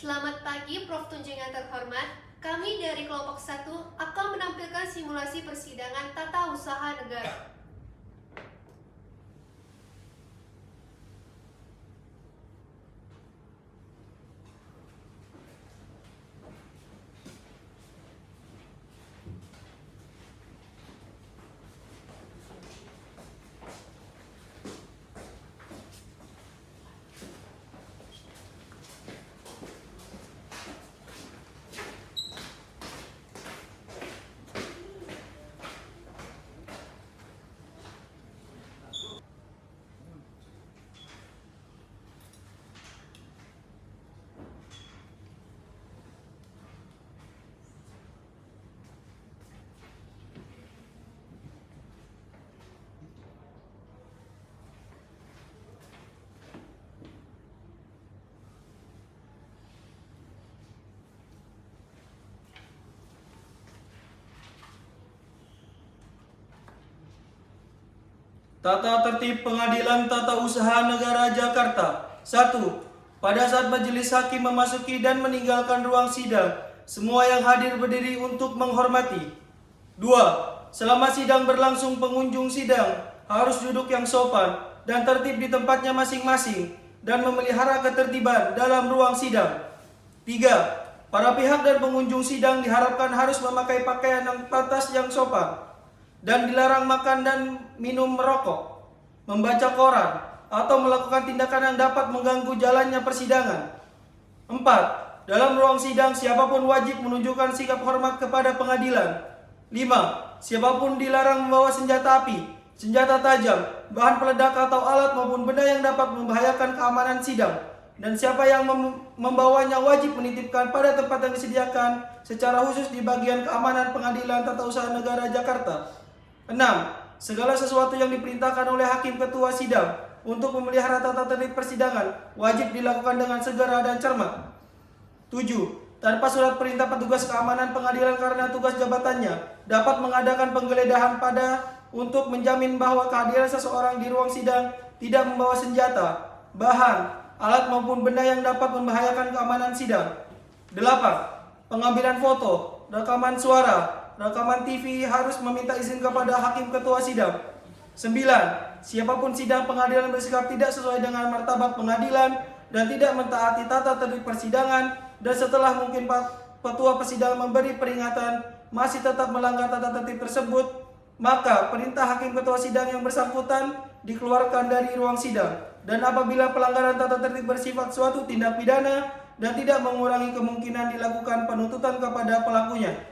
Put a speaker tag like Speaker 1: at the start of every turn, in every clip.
Speaker 1: Selamat pagi Prof. Tunjung yang terhormat. Kami dari kelompok 1 akan menampilkan simulasi persidangan tata usaha negara.
Speaker 2: Tata tertib Pengadilan Tata Usaha Negara Jakarta. 1. Pada saat majelis hakim memasuki dan meninggalkan ruang sidang, semua yang hadir berdiri untuk menghormati. 2. Selama sidang berlangsung, pengunjung sidang harus duduk yang sopan dan tertib di tempatnya masing-masing dan memelihara ketertiban dalam ruang sidang. 3. Para pihak dan pengunjung sidang diharapkan harus memakai pakaian yang pantas yang sopan dan dilarang makan dan minum merokok, membaca koran, atau melakukan tindakan yang dapat mengganggu jalannya persidangan. 4. Dalam ruang sidang, siapapun wajib menunjukkan sikap hormat kepada pengadilan. 5. Siapapun dilarang membawa senjata api, senjata tajam, bahan peledak atau alat maupun benda yang dapat membahayakan keamanan sidang. Dan siapa yang membawanya wajib menitipkan pada tempat yang disediakan secara khusus di bagian keamanan Pengadilan Tata Usaha Negara Jakarta. 6. Segala sesuatu yang diperintahkan oleh hakim ketua sidang untuk memelihara tata tertib persidangan wajib dilakukan dengan segera dan cermat. 7. Tanpa surat perintah petugas keamanan pengadilan karena tugas jabatannya dapat mengadakan penggeledahan untuk menjamin bahwa kehadiran seseorang di ruang sidang tidak membawa senjata, bahan, alat maupun benda yang dapat membahayakan keamanan sidang. 8. Pengambilan foto, rekaman suara, rekaman TV harus meminta izin kepada hakim ketua sidang. 9. Siapapun sidang pengadilan bersikap tidak sesuai dengan martabat pengadilan dan tidak mentaati tata tertib persidangan dan setelah mungkin ketua persidangan memberi peringatan masih tetap melanggar tata tertib tersebut, maka perintah hakim ketua sidang yang bersangkutan dikeluarkan dari ruang sidang. Dan apabila pelanggaran tata tertib bersifat suatu tindak pidana dan tidak mengurangi kemungkinan dilakukan penuntutan kepada pelakunya.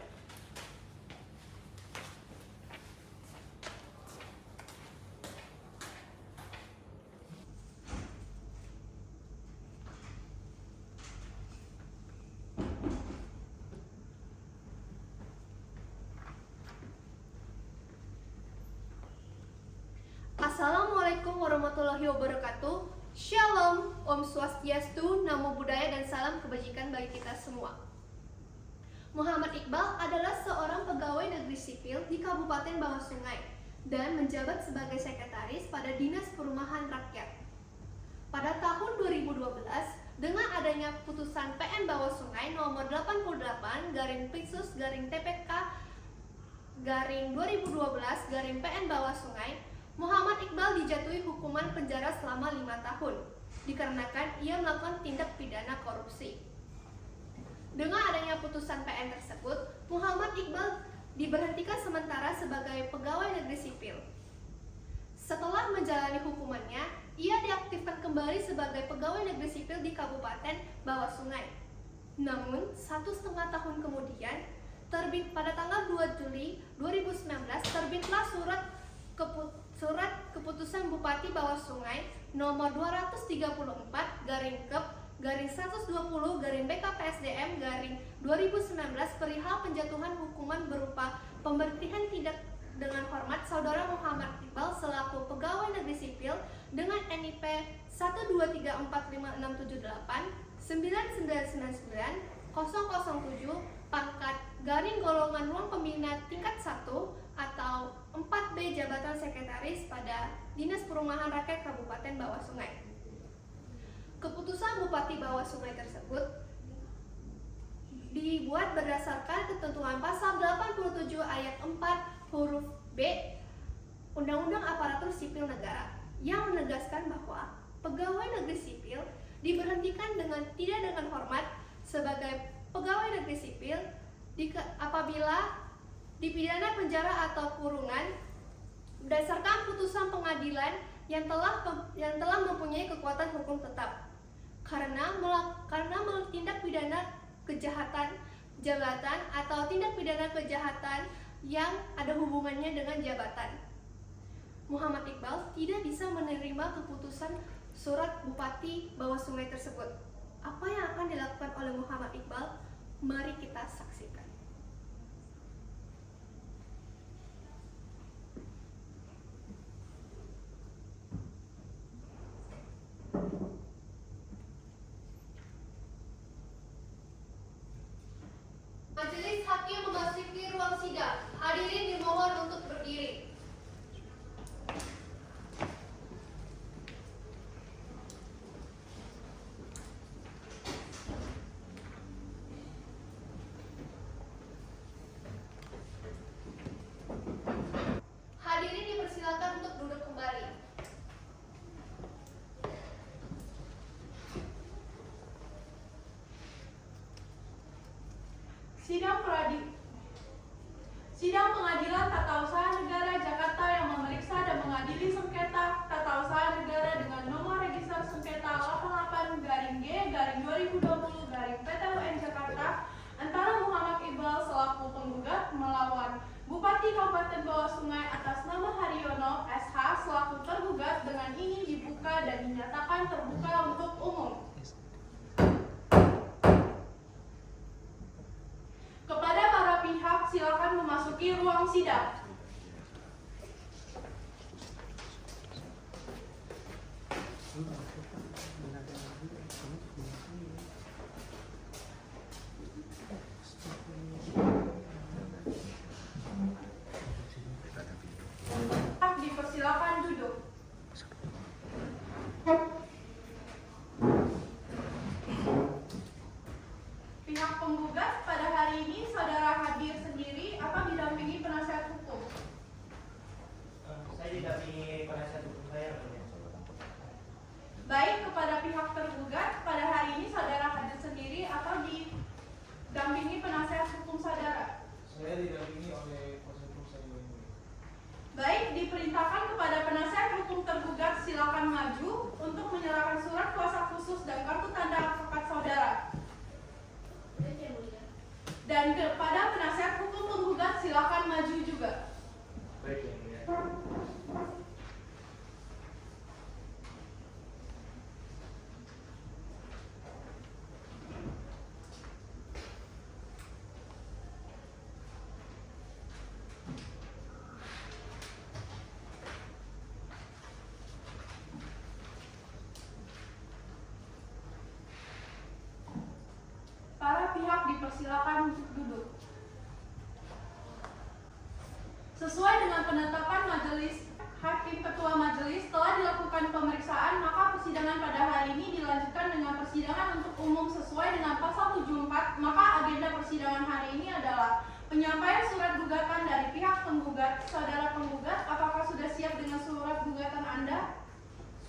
Speaker 1: Assalamualaikum warahmatullahi wabarakatuh. Shalom, Om Swastiastu, Namo Buddhaya, dan salam kebajikan bagi kita semua. Muhammad Iqbal adalah seorang pegawai negeri sipil di Kabupaten Bawah Sungai dan menjabat sebagai sekretaris pada Dinas Perumahan Rakyat. Pada tahun 2012, dengan adanya putusan PN Bawah Sungai nomor 88/TPK/2012/PN Bawah Sungai, Muhammad Iqbal dijatuhi hukuman penjara selama 5 tahun dikarenakan ia melakukan tindak pidana korupsi. Dengan adanya putusan PN tersebut, Muhammad Iqbal diberhentikan sementara sebagai pegawai negeri sipil. Setelah menjalani hukumannya, ia diaktifkan kembali sebagai pegawai negeri sipil di Kabupaten Bawah Sungai. Namun, 1,5 tahun kemudian, pada tanggal 2 Juli 2019, terbitlah surat keputusan Bupati Bawah Sungai nomor 230/120/BKPSDM/2019 perihal penjatuhan hukuman berupa pemberhentian tidak dengan hormat saudara Muhammad Iqbal selaku pegawai negeri sipil dengan NIP 123456789999007 pangkat _golongan ruang pembina tingkat 1 atau 4B jabatan sekretaris pada Dinas Perumahan Rakyat Kabupaten Bawah Sungai. Keputusan Bupati Bawah Sungai tersebut dibuat berdasarkan ketentuan pasal 87 ayat 4 huruf B Undang-Undang Aparatur Sipil Negara yang menegaskan bahwa pegawai negeri sipil diberhentikan tidak dengan hormat sebagai pegawai negeri sipil apabila dipidana penjara atau kurungan berdasarkan putusan pengadilan yang telah mempunyai kekuatan hukum tetap karena tindak pidana kejahatan jabatan atau tindak pidana kejahatan yang ada hubungannya dengan jabatan. Muhammad Iqbal tidak bisa menerima keputusan surat Bupati Bawah Sungai tersebut. Apa yang akan dilakukan oleh Muhammad Iqbal? Mari kita saksikan. Majelis Hakim memasuki ruang sidang. Hadirin dimohon untuk berdiri. Hadirin dipersilakan untuk duduk kembali.
Speaker 3: Sidang Pengadilan Tata Usaha Negara Jakarta yang memeriksa dan mengadili sengketa tata usaha negara dengan nomor register sengketa 88-G/2020-PT-UN Jakarta antara Muhammad Iqbal selaku penggugat melawan Bupati Kabupaten Bawah Sungai atas nama Haryono SH selaku tergugat dengan ini dibuka dan dinyatakan terbuka untuk umum. Kepada para pihak silakan memasuki ruang sidang. Dipersilakan duduk. Pihak penggugat pada hari ini saudara hadir sendiri atau didampingi penasihat hukum?
Speaker 2: Saya didampingi penasihat hukum saya.
Speaker 3: Baik, kepada pihak tergugat pada hari ini saudara hadir sendiri atau didampingi penasihat hukum saudara?
Speaker 2: Saya didampingi oleh kuasa hukum saya.
Speaker 3: Baik, diperintahkan kepada penasihat hukum tergugat silakan maju untuk menyerahkan surat kuasa khusus dan kartu tanda advokat saudara. Dan kepada penasihat hukum penggugat silakan maju juga.
Speaker 2: Baik, yang mulia.
Speaker 3: Para pihak dipersilakan untuk duduk. Sesuai dengan penetapan majelis hakim ketua majelis telah dilakukan pemeriksaan, maka persidangan pada hari ini dilanjutkan dengan persidangan untuk umum sesuai dengan pasal 74. Maka agenda persidangan hari ini adalah penyampaian surat gugatan dari pihak penggugat. Saudara penggugat, apakah sudah siap dengan surat gugatan Anda?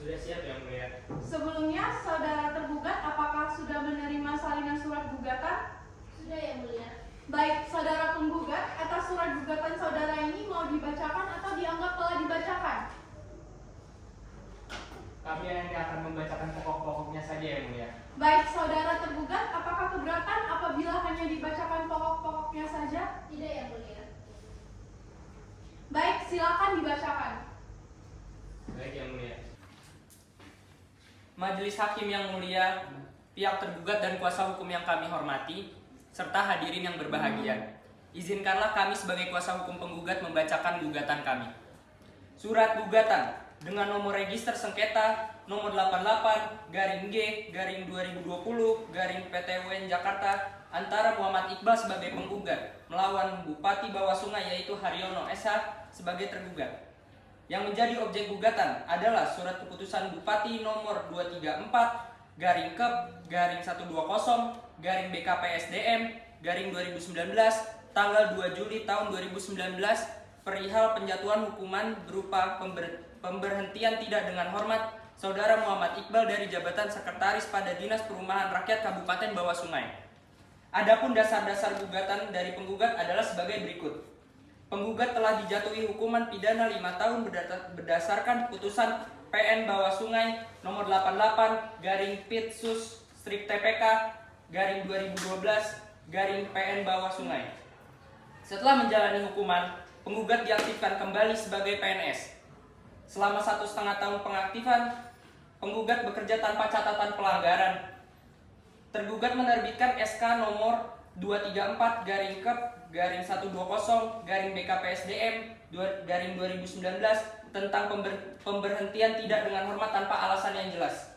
Speaker 2: Sudah siap, yang mulia.
Speaker 3: Sebelumnya, saudara tergugat apakah sudah menerima salinan surat gugatan?
Speaker 1: Sudah, yang mulia.
Speaker 3: Baik, saudara penggugat, atas surat gugatan saudara ini mau dibacakan atau dianggap telah dibacakan?
Speaker 4: Kami hanya akan membacakan pokok-pokoknya saja, yang mulia.
Speaker 3: Baik, saudara tergugat, apakah keberatan apabila hanya dibacakan pokok-pokoknya saja?
Speaker 1: Tidak, yang mulia.
Speaker 3: Baik, silakan dibacakan.
Speaker 4: Baik, yang mulia. Majelis Hakim yang mulia, pihak tergugat dan kuasa hukum yang kami hormati, serta hadirin yang berbahagia. Izinkanlah kami sebagai kuasa hukum penggugat membacakan gugatan kami. Surat gugatan dengan nomor register sengketa nomor 88-G/2020-PT-UN Jakarta antara Muhammad Iqbal sebagai penggugat melawan Bupati Bawah Sungai yaitu Haryono SH sebagai tergugat. Yang menjadi objek gugatan adalah surat keputusan Bupati nomor 234/Kep/120/BKPSDM 2019 tanggal 2 Juli tahun 2019 perihal penjatuhan hukuman berupa pemberhentian tidak dengan hormat Saudara Muhammad Iqbal dari jabatan sekretaris pada Dinas Perumahan Rakyat Kabupaten Bawah Sungai. Adapun dasar-dasar gugatan dari penggugat adalah sebagai berikut. Penggugat telah dijatuhi hukuman pidana 5 tahun berdasarkan putusan PN Bawah Sungai nomor 88/Pit/TPK/2012/PN Bawah Sungai. Setelah menjalani hukuman, penggugat diaktifkan kembali sebagai PNS. Selama 1,5 tahun pengaktifan, penggugat bekerja tanpa catatan pelanggaran. Tergugat menerbitkan SK nomor 234-120-BKPSDM-2019 tentang pemberhentian tidak dengan hormat tanpa alasan yang jelas.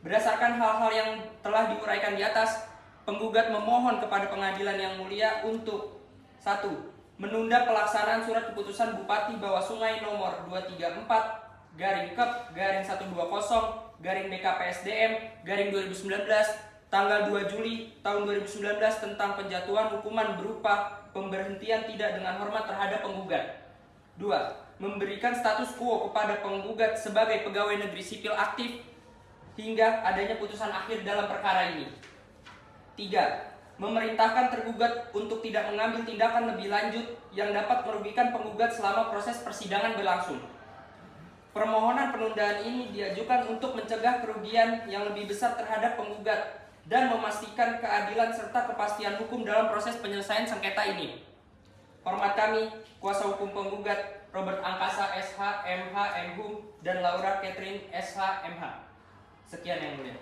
Speaker 4: Berdasarkan hal-hal yang telah diuraikan di atas, penggugat memohon kepada pengadilan yang mulia untuk 1. Menunda pelaksanaan surat keputusan Bupati Bawah Sungai nomor 234-120-BKPSDM-2019 tanggal 2 Juli tahun 2019 tentang penjatuhan hukuman berupa pemberhentian tidak dengan hormat terhadap penggugat. 2. Memberikan status quo kepada penggugat sebagai pegawai negeri sipil aktif hingga adanya putusan akhir dalam perkara ini. 3. Memerintahkan tergugat untuk tidak mengambil tindakan lebih lanjut yang dapat merugikan penggugat selama proses persidangan berlangsung. Permohonan penundaan ini diajukan untuk mencegah kerugian yang lebih besar terhadap penggugat dan memastikan keadilan serta kepastian hukum dalam proses penyelesaian sengketa ini. Hormat kami, kuasa hukum penggugat Robert Angkasa SH, MH, MHum, dan Laura Catherine SH, MH. Sekian yang mulia.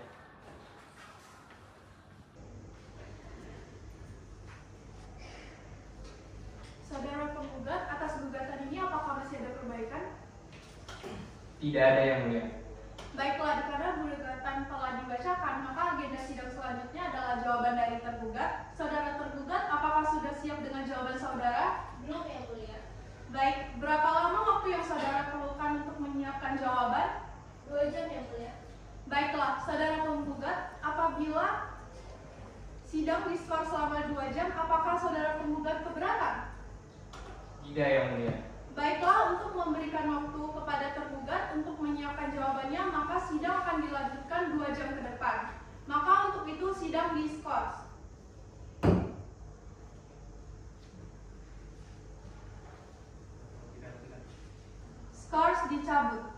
Speaker 3: Saudara penggugat, atas gugatan ini apakah masih ada perbaikan?
Speaker 4: Tidak ada yang mulia.
Speaker 3: Baiklah, karena gugatan telah dibacakan, maka agenda sidang selanjutnya adalah jawaban dari tergugat. Saudara tergugat, apakah sudah siap dengan jawaban saudara?
Speaker 1: Belum, yang mulia.
Speaker 3: Baik, berapa lama waktu yang saudara perlukan untuk menyiapkan jawaban?
Speaker 1: 2 jam, yang mulia.
Speaker 3: Baiklah, saudara penggugat, apabila sidang diskors selama 2 jam, apakah saudara penggugat keberatan?
Speaker 4: Tidak yang mulia.
Speaker 3: Baiklah, untuk memberikan waktu kepada tergugat untuk menyiapkan jawabannya, maka sidang akan dilanjutkan 2 jam ke depan. Maka untuk itu sidang diskors. Skors dicabut.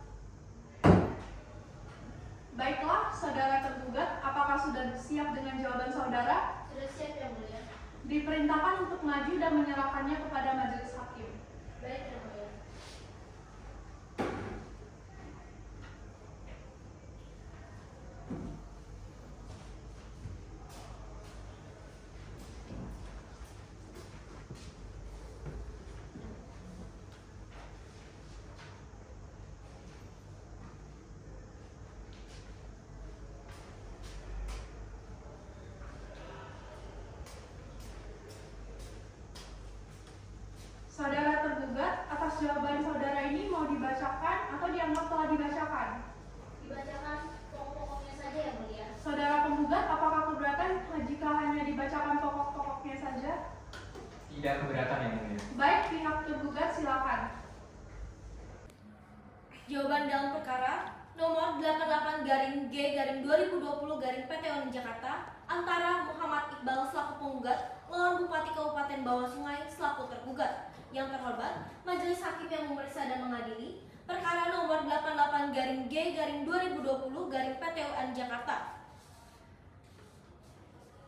Speaker 3: Baiklah, saudara tergugat, apakah sudah siap dengan jawaban saudara?
Speaker 1: Sudah siap, yang mulia.
Speaker 3: Diperintahkan untuk maju dan menyerahkannya kepada majelis hakim.
Speaker 1: Baik, yang mulia.
Speaker 3: Saudara tergugat, atas jawaban saudara ini mau dibacakan atau dianggap telah dibacakan?
Speaker 1: Dibacakan pokok-pokoknya saja, yang mulia.
Speaker 3: Saudara penggugat, apakah keberatan jika hanya dibacakan pokok-pokoknya saja?
Speaker 4: Tidak keberatan yang mulia.
Speaker 3: Baik, pihak tergugat silakan.
Speaker 5: Jawaban dalam perkara nomor 88-G-2020-PTON Jakarta antara Muhammad Iqbal selaku penggugat lawan Bupati Kabupaten Bawah Sungai selaku tergugat. Yang terhormat, Majelis Hakim yang memeriksa dan mengadili perkara nomor 88-G-2020-PTON Jakarta.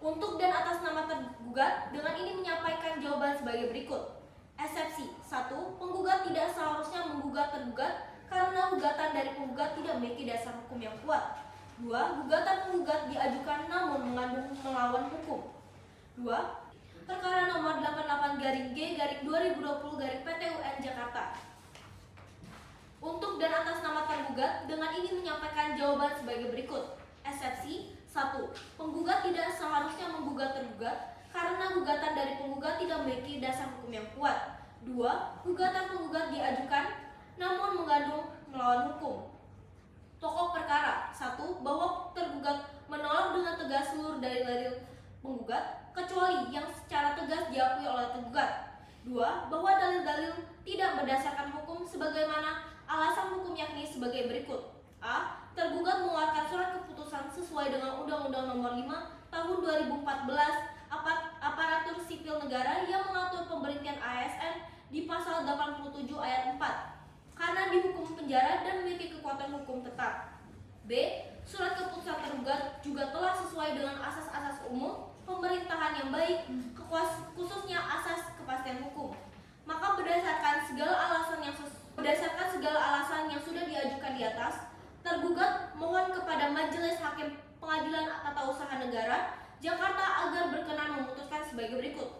Speaker 5: Untuk dan atas nama tergugat, dengan ini menyampaikan jawaban sebagai berikut. Eksepsi 1. Penggugat tidak seharusnya menggugat tergugat karena gugatan dari penggugat tidak memiliki dasar hukum yang kuat. 2. Gugatan penggugat diajukan namun mengandung melawan hukum. 2. Perkara nomor 88-G-2020-PTUN Jakarta. Untuk dan atas nama tergugat, dengan ini menyampaikan jawaban sebagai berikut. Eksepsi 1. Penggugat tidak seharusnya menggugat tergugat karena gugatan dari penggugat tidak memiliki dasar hukum yang kuat. 2. Gugatan penggugat diajukan namun mengandung melawan hukum. Pokok perkara 1. Bahwa tergugat menolak dengan tegas seluruh dalil-dalil penggugat kecuali yang secara tegas diakui oleh tergugat. 2. Bahwa dalil-dalil tidak berdasarkan hukum sebagaimana alasan hukum yakni sebagai berikut. A. Tergugat mengeluarkan surat keputusan sesuai dengan Undang-Undang Nomor 5 Tahun 2014 Aparatur Sipil Negara yang mengatur pemberhentian ASN di pasal 87 ayat 4 karena dihukum penjara dan memiliki kekuatan hukum tetap. B. Surat keputusan tergugat juga telah sesuai dengan asas-asas umum pemerintahan yang baik, khususnya asas kepastian hukum. Maka berdasarkan segala alasan yang sudah diajukan di atas, tergugat mohon kepada Majelis Hakim Pengadilan Tata Usaha Negara Jakarta agar berkenan memutuskan sebagai berikut.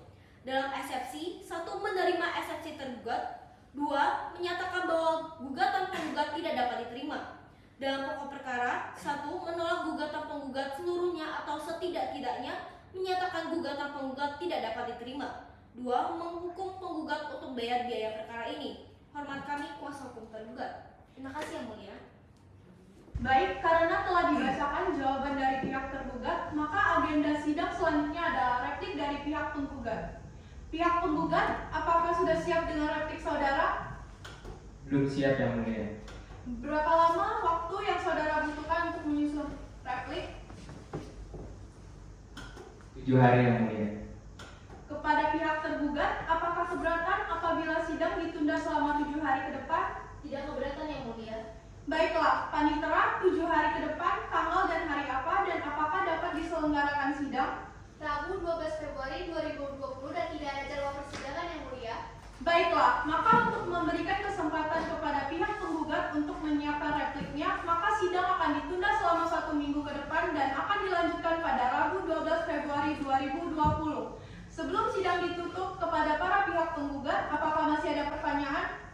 Speaker 5: Dalam eksepsi, 1. Menerima eksepsi tergugat. 2. Menyatakan bahwa gugatan penggugat tidak dapat diterima. Dalam pokok perkara, 1. Menolak gugatan penggugat seluruhnya atau setidak-tidaknya menyatakan gugatan penggugat tidak dapat diterima. 2. Menghukum penggugat untuk bayar biaya perkara ini. Hormat kami, kuasa hukum tergugat. Terima kasih Yang Mulia.
Speaker 3: Baik, karena telah dibacakan jawaban dari pihak tergugat, maka agenda sidang selanjutnya adalah replik dari pihak penggugat. Pihak penggugat, apakah sudah siap dengan replik saudara?
Speaker 4: Belum siap Yang Mulia.
Speaker 3: Berapa lama waktu yang saudara butuhkan untuk menyusun replik?
Speaker 4: 7 hari Yang Mulia.
Speaker 3: Kepada pihak tergugat, apakah keberatan apabila sidang ditunda selama 7 hari ke depan?
Speaker 5: Tidak keberatan Yang Mulia.
Speaker 3: Baiklah, panitera 7 hari ke depan, tanggal dan hari apa, dan apakah dapat diselenggarakan sidang?
Speaker 1: Rabu 12 Februari 2020 dan tidak ada jadwal persidangan Yang Mulia.
Speaker 3: Baiklah, maka untuk memberikan kesempatan kepada pihak penggugat untuk menyiapkan repliknya, maka sidang akan ditunda selama 1 minggu ke depan dan akan dilanjutkan pada Rabu 12 Februari 2020. Sebelum sidang ditutup, kepada para pihak penggugat, apakah masih ada pertanyaan?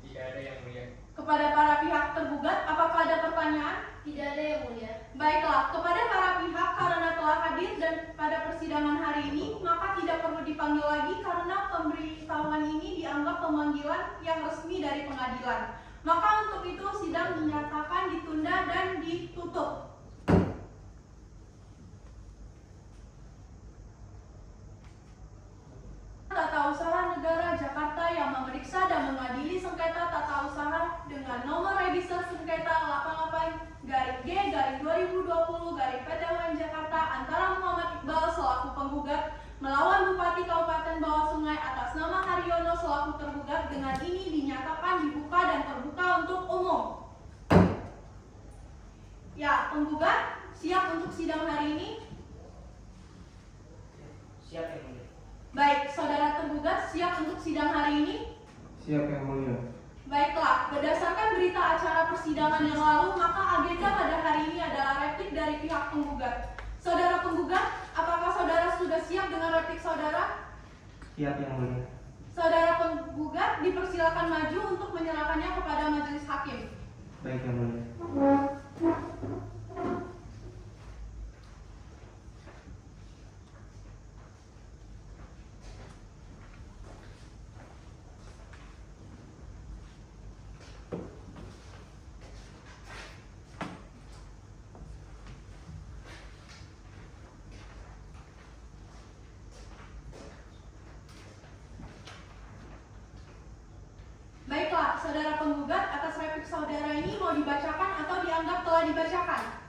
Speaker 4: Tidak ada Yang Mulia.
Speaker 3: Kepada para pihak tergugat, apakah ada pertanyaan?
Speaker 5: Tidak ada Yang Mulia.
Speaker 3: Baiklah, kepada para pihak karena telah hadir dan pada persidangan hari ini, maka tidak perlu dipanggil lagi karena pemberitahuan ini dianggap pemanggilan yang resmi dari pengadilan. Maka untuk itu sidang dinyatakan ditunda dan ditutup. Tata Usaha Negara Jakarta yang memeriksa dan mengadili sengketa tata usaha dengan nomor register sengketa 88-G-2020-PT-UN Jakarta antara Muhammad Iqbal selaku penggugat melawan Bupati Kabupaten Bawah Sungai atas nama Haryono selaku tergugat dengan ini dinyatakan dibuka dan terbuka untuk umum. Ya, penggugat siap untuk sidang hari ini?
Speaker 4: Siap Yang Mulia.
Speaker 3: Baik, saudara tergugat siap untuk sidang hari ini?
Speaker 2: Siap Yang Mulia.
Speaker 3: Baiklah, berdasarkan berita acara persidangan yang lalu, maka agenda pada hari ini adalah replik dari pihak penggugat. Saudara penggugat, apakah saudara sudah siap dengan replik saudara?
Speaker 2: Siap Yang Mulia.
Speaker 3: Saudara penggugat dipersilakan maju untuk menyerahkannya kepada majelis hakim.
Speaker 2: Baik Yang Mulia.
Speaker 3: Baiklah, saudara penggugat, atas replik saudara ini mau dibacakan atau dianggap telah dibacakan?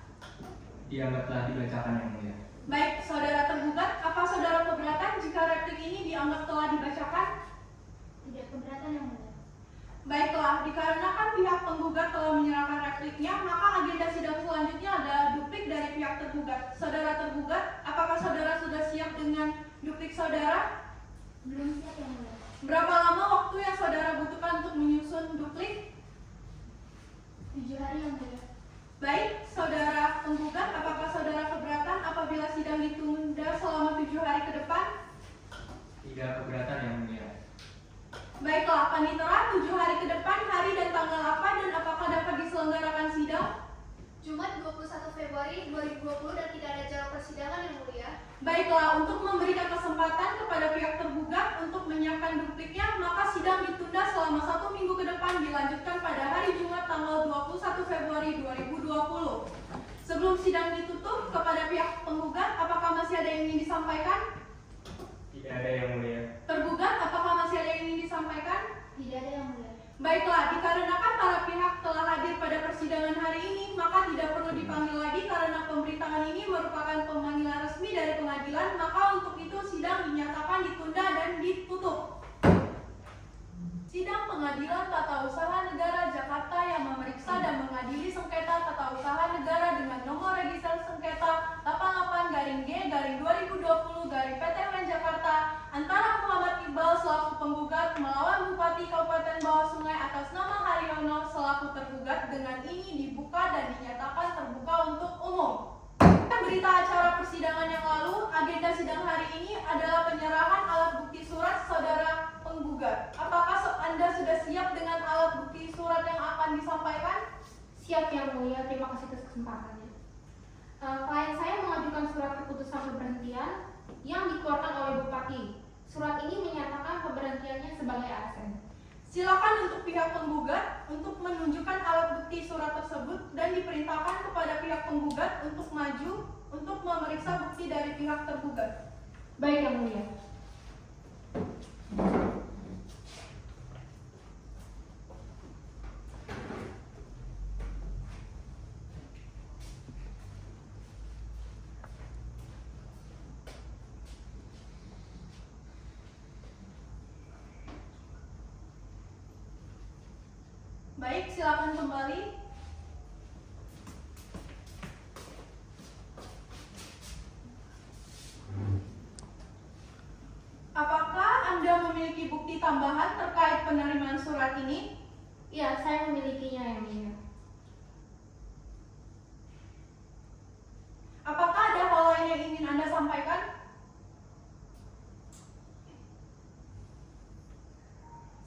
Speaker 4: Dianggap telah dibacakan Yang Mulia.
Speaker 3: Baik, saudara tergugat, apa saudara keberatan jika replik ini dianggap telah dibacakan?
Speaker 5: Tidak keberatan Yang Mulia.
Speaker 3: Baiklah, dikarenakan pihak penggugat telah menyerahkan repliknya, maka agenda sidang selanjutnya adalah duplik dari pihak tergugat. Saudara tergugat, apakah saudara sudah siap dengan duplik saudara?
Speaker 5: Belum siap Yang Mulia.
Speaker 3: Berapa lama waktu yang saudara butuhkan untuk menyusun duplik?
Speaker 5: 7 hari Yang Mulia.
Speaker 3: Baik, saudara penggugat, apakah saudara keberatan apabila sidang ditunda selama 7 hari ke depan?
Speaker 4: Tidak keberatan Yang Mulia.
Speaker 3: Baiklah, panitera 7 hari ke depan, hari dan tanggal apa dan apakah dapat diselenggarakan sidang?
Speaker 1: Jumat 21 Februari 2020 dan tidak ada jadwal persidangan Yang Mulia.
Speaker 3: Baiklah, untuk memberikan kesempatan kepada pihak tergugat untuk menyiapkan dupliknya, maka sidang ditunda selama 1 minggu ke depan dilanjutkan pada hari Jumat tanggal 21 Februari 2020. Sebelum sidang ditutup, kepada pihak penggugat, apakah masih ada yang ingin disampaikan?
Speaker 4: Tidak ada yang mulia.
Speaker 3: Tergugat, apakah masih ada yang ingin disampaikan?
Speaker 5: Tidak ada yang mulia.
Speaker 3: Baiklah, dikarenakan para pihak telah hadir pada persidangan hari ini, maka tidak perlu dipanggil lagi karena pemberitaan ini merupakan pemanggilan resmi dari pengadilan, maka untuk itu sidang dinyatakan ditunda dan ditutup. Sidang Pengadilan Tata Usaha Negara Jakarta yang memeriksa dan mengadili sengketa tata usaha negara dengan nomor register sengketa 88-G-2020-PT UN Jakarta antara Muhammad Iqbal selaku penggugat melawan Bupati Kabupaten Bawah Sungai atas nama Haryono selaku tergugat dengan ini dibuka dan dinyatakan terbuka untuk umum. Berita acara persidangan yang lalu, agenda sidang hari ini adalah penyerahan alat bukti surat saudara penggugat. Apakah Anda sudah siap dengan alat bukti surat yang akan disampaikan?
Speaker 6: Siap Yang Mulia, terima kasih atas kesempatannya. Klien saya mengajukan surat keputusan pemberhentian yang dikeluarkan oleh Bupati. Surat ini menyatakan pemberhentiannya sebagai ASN.
Speaker 3: Silakan untuk pihak penggugat untuk menunjukkan alat bukti surat tersebut dan diperintahkan kepada pihak penggugat untuk maju untuk memeriksa bukti dari pihak tergugat.
Speaker 6: Baik Yang Mulia.
Speaker 3: Baik, silakan kembali. Apakah Anda memiliki bukti tambahan terkait penerimaan surat ini?
Speaker 6: Ya, saya memilikinya Yang Mulia.
Speaker 3: Apakah ada hal lain yang ingin Anda sampaikan?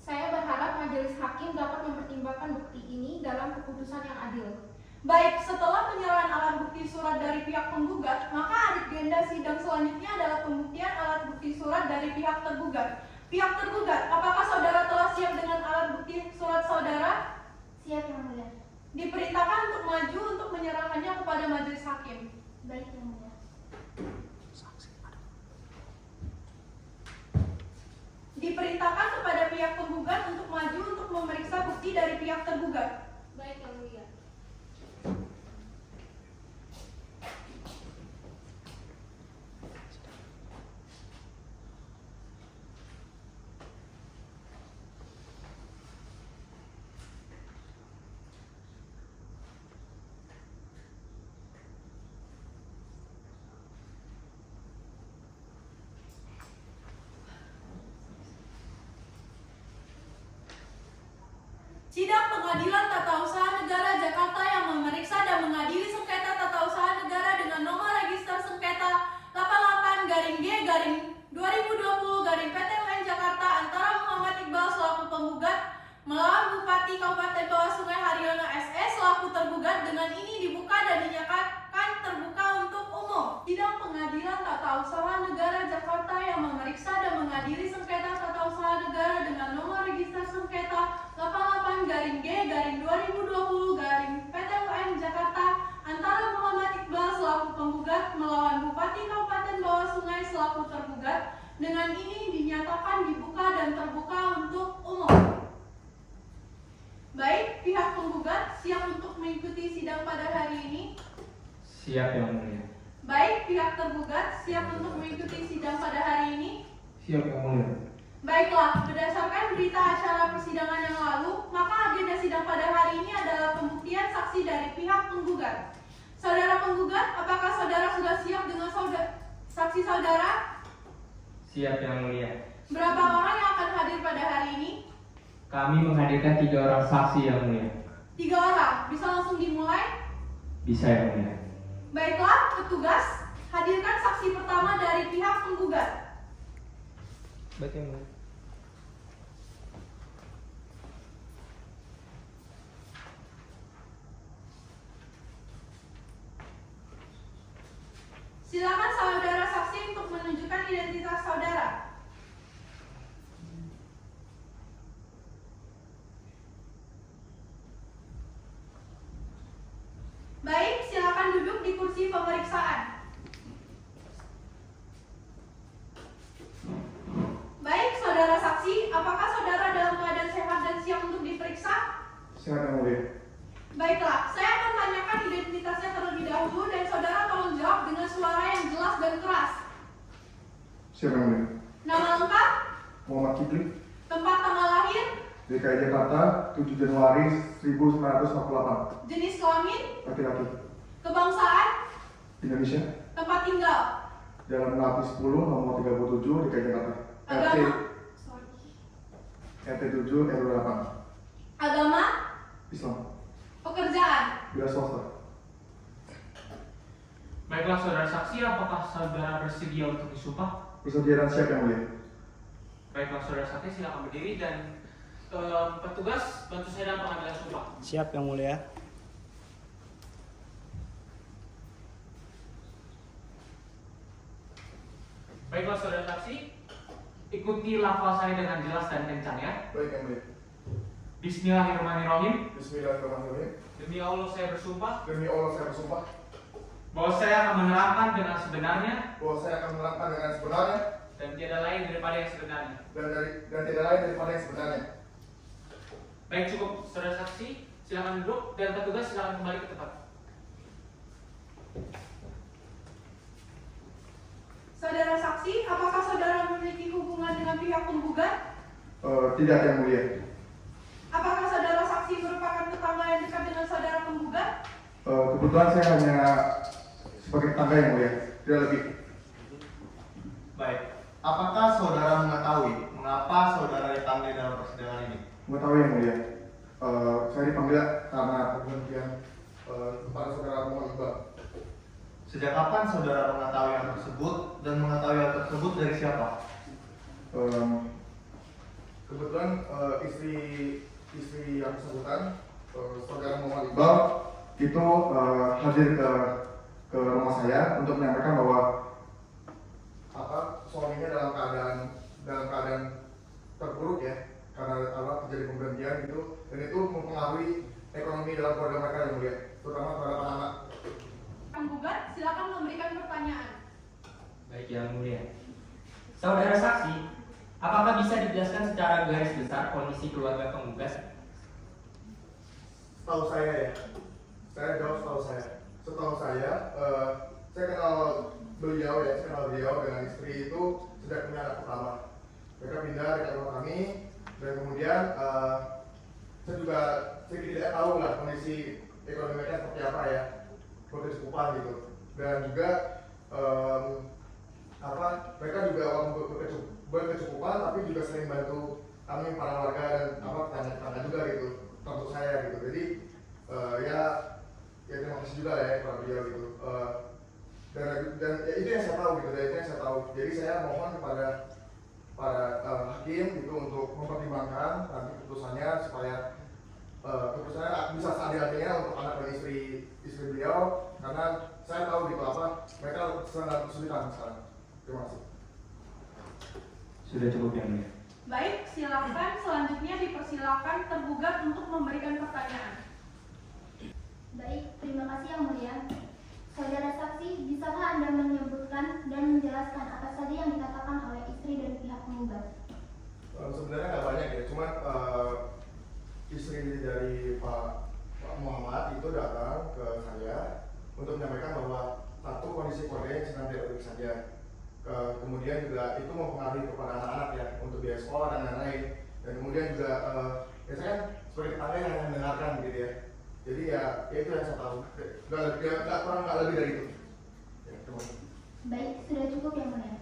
Speaker 6: Saya berharap majelis hakim dapat mempertimbangkan bukti ini dalam keputusan yang adil.
Speaker 3: Baik, setelah penyerahan alat bukti surat dari pihak penggugat, maka agenda sidang selanjutnya adalah pembuktian alat bukti surat dari pihak tergugat. Pihak tergugat, apakah saudara telah siap dengan alat bukti surat saudara?
Speaker 6: Siap Yang Mulia.
Speaker 3: Diperintahkan untuk maju untuk menyerahkannya kepada majelis hakim.
Speaker 6: Baik Yang Mulia.
Speaker 3: Diperintahkan kepada pihak penggugat untuk maju untuk memeriksa bukti dari pihak tergugat.
Speaker 6: Baik Yang Mulia.
Speaker 3: Sidang Pengadilan Tata Usaha Negara Jakarta yang memeriksa dan mengadili sengketa tata usaha negara dengan nomor register sengketa 88-G-2020-PT UN Jakarta antara Muhammad Iqbal selaku penggugat melawan Bupati Kabupaten Bawah Sungai Haryono SE selaku tergugat dengan ini dibuka dan dinyatakan terbuka untuk umum. Sidang Pengadilan Tata Usaha Negara Jakarta yang memeriksa dan mengadili sengketa tata usaha negara dengan nomor register sengketa 88-G-2020-PT UN Jakarta antara Muhammad Iqbal selaku penggugat melawan Bupati Kabupaten Bawah Sungai selaku tergugat dengan ini dinyatakan dibuka dan terbuka untuk umum. Baik, pihak penggugat siap untuk mengikuti sidang pada hari ini.
Speaker 4: Siap Yang Mulia.
Speaker 3: Baik, pihak tergugat siap untuk mengikuti sidang pada hari ini.
Speaker 2: Siap Yang Mulia.
Speaker 3: Baiklah, berdasarkan berita acara persidangan yang lalu, maka agenda sidang pada hari ini adalah pembuktian saksi dari pihak penggugat. Saudara penggugat, apakah saudara sudah siap dengan saksi saudara?
Speaker 4: Siap Yang Mulia.
Speaker 3: Berapa orang yang akan hadir pada hari ini?
Speaker 4: Kami menghadirkan 3 orang saksi Yang Mulia.
Speaker 3: 3 orang, bisa langsung dimulai?
Speaker 4: Bisa Yang Mulia.
Speaker 3: Baiklah, petugas, hadirkan saksi pertama dari pihak penggugat.
Speaker 2: Baik Yang Mulia.
Speaker 3: Silakan saudara saksi untuk menunjukkan identitas saudara. Baik, silakan duduk
Speaker 7: Siapa yang mulia?
Speaker 3: Nama lengkap,
Speaker 7: Muhammad Kipli,
Speaker 3: tempat tanggal lahir,
Speaker 7: DKI Jakarta, 7 Januari 1948.
Speaker 3: jenis kelamin,
Speaker 7: Laki-laki.
Speaker 3: kebangsaan,
Speaker 7: Indonesia.
Speaker 3: tempat tinggal,
Speaker 7: Jalan Melati 10, nomor 37, DKI Jakarta.
Speaker 3: agama,
Speaker 7: RT 7 RW 8.
Speaker 3: agama,
Speaker 7: Islam.
Speaker 3: pekerjaan.
Speaker 7: Wira swasta.
Speaker 8: Baiklah saudara saksi, apakah saudara bersedia untuk disumpah?
Speaker 7: Bersedia dan siap yang mulia.
Speaker 8: Baiklah saudara saksi, silakan berdiri dan petugas bantu saya dalam pengambilan sumpah.
Speaker 2: Siap yang mulia.
Speaker 8: Baiklah saudara saksi, ikuti lafal saya dengan jelas dan kencang ya.
Speaker 7: Baik yang mulia.
Speaker 8: Bismillahirrahmanirrahim.
Speaker 7: Bismillahirrahmanirrahim.
Speaker 8: Demi Allah saya bersumpah
Speaker 7: Demi Allah saya bersumpah
Speaker 8: bahwa saya akan menerangkan dengan sebenarnya
Speaker 7: bahwa saya akan menerangkan dengan sebenarnya
Speaker 8: dan tiada lain daripada yang sebenarnya.
Speaker 7: dan tidak lain daripada yang sebenarnya.
Speaker 8: Baik, cukup saudara saksi, silakan duduk dan petugas silakan kembali ke tempat.
Speaker 3: Saudara saksi, apakah saudara memiliki hubungan dengan pihak penggugat?
Speaker 7: Tidak yang mulia.
Speaker 3: Apakah saudara saksi merupakan tetangga yang dekat dengan saudara penggugat?
Speaker 7: Kebetulan saya hanya sebagai tetangga yang mulia, tidak lebih.
Speaker 9: Baik, apakah saudara mengetahui mengapa saudara dipanggil dalam persidangan ini?
Speaker 7: Mengetahui yang mulia. Saya dipanggil karena pemberhentian kepada saudara Muhammad Iqbal.
Speaker 9: Sejak kapan saudara mengetahui hal tersebut dan mengetahui hal tersebut dari siapa?
Speaker 7: Kebetulan istri yang bersangkutan, saudara Muhammad Iqbal itu hadir ke rumah saya untuk menyampaikan bahwa suaminya dalam keadaan terpuruk ya, karena terjadi pemberhentian gitu, dan itu mempengaruhi ekonomi dalam keluarga mereka yang mulia, terutama terhadap anak.
Speaker 3: Penggugat, silakan memberikan pertanyaan.
Speaker 4: Baik yang mulia. Saudara saksi, apakah bisa dijelaskan secara garis besar kondisi keluarga penggugat?
Speaker 7: Setahu saya ya, saya jawab setahu saya, saya kenal beliau dengan istri itu sejak punya anak pertama. Mereka pindah dekat rumah kami, dan kemudian saya juga tidak tahu lah kondisi ekonomi mereka seperti apa ya, berkecukupan gitu. Dan juga mereka juga berkecukupan, tapi juga sering bantu kami para warga dan tetangga juga gitu, termasuk saya gitu. Jadi ya terima kasih juga ya kepada beliau gitu. Dan ya, itu yang saya tahu gitu, Jadi saya mohon kepada hakim gitu untuk mempertimbangkan nanti keputusannya supaya keputusannya bisa seadil-adilnya untuk anak dan istri beliau, karena saya tahu gitu mereka sedang kesulitan sekarang. Terima kasih.
Speaker 9: Sudah cukup yang mulia.
Speaker 3: Baik, silakan selanjutnya dipersilakan tergugat untuk memberikan pertanyaan.
Speaker 10: Baik, terima kasih yang mulia. Saudara saksi, bisakah Anda menyebutkan dan menjelaskan apa saja yang dikatakan oleh istri dan pihak penggugat?
Speaker 7: Sebenarnya nggak banyak ya, cuman istri dari Pak Muhammad itu datang ke saya untuk menyampaikan bahwa satu, kondisi keluarganya sedang tidak baik saja. Kemudian juga itu mempengaruhi kepada anak-anak ya, untuk biaya sekolah dan lain-lain. Dan kemudian juga saya kan sebagai tetangga yang mendengarkan gitu ya. Jadi ya itu yang saya tahu. Nggak lebih dari itu. Ya, terima kasih.
Speaker 10: Baik, sudah cukup yang mulia.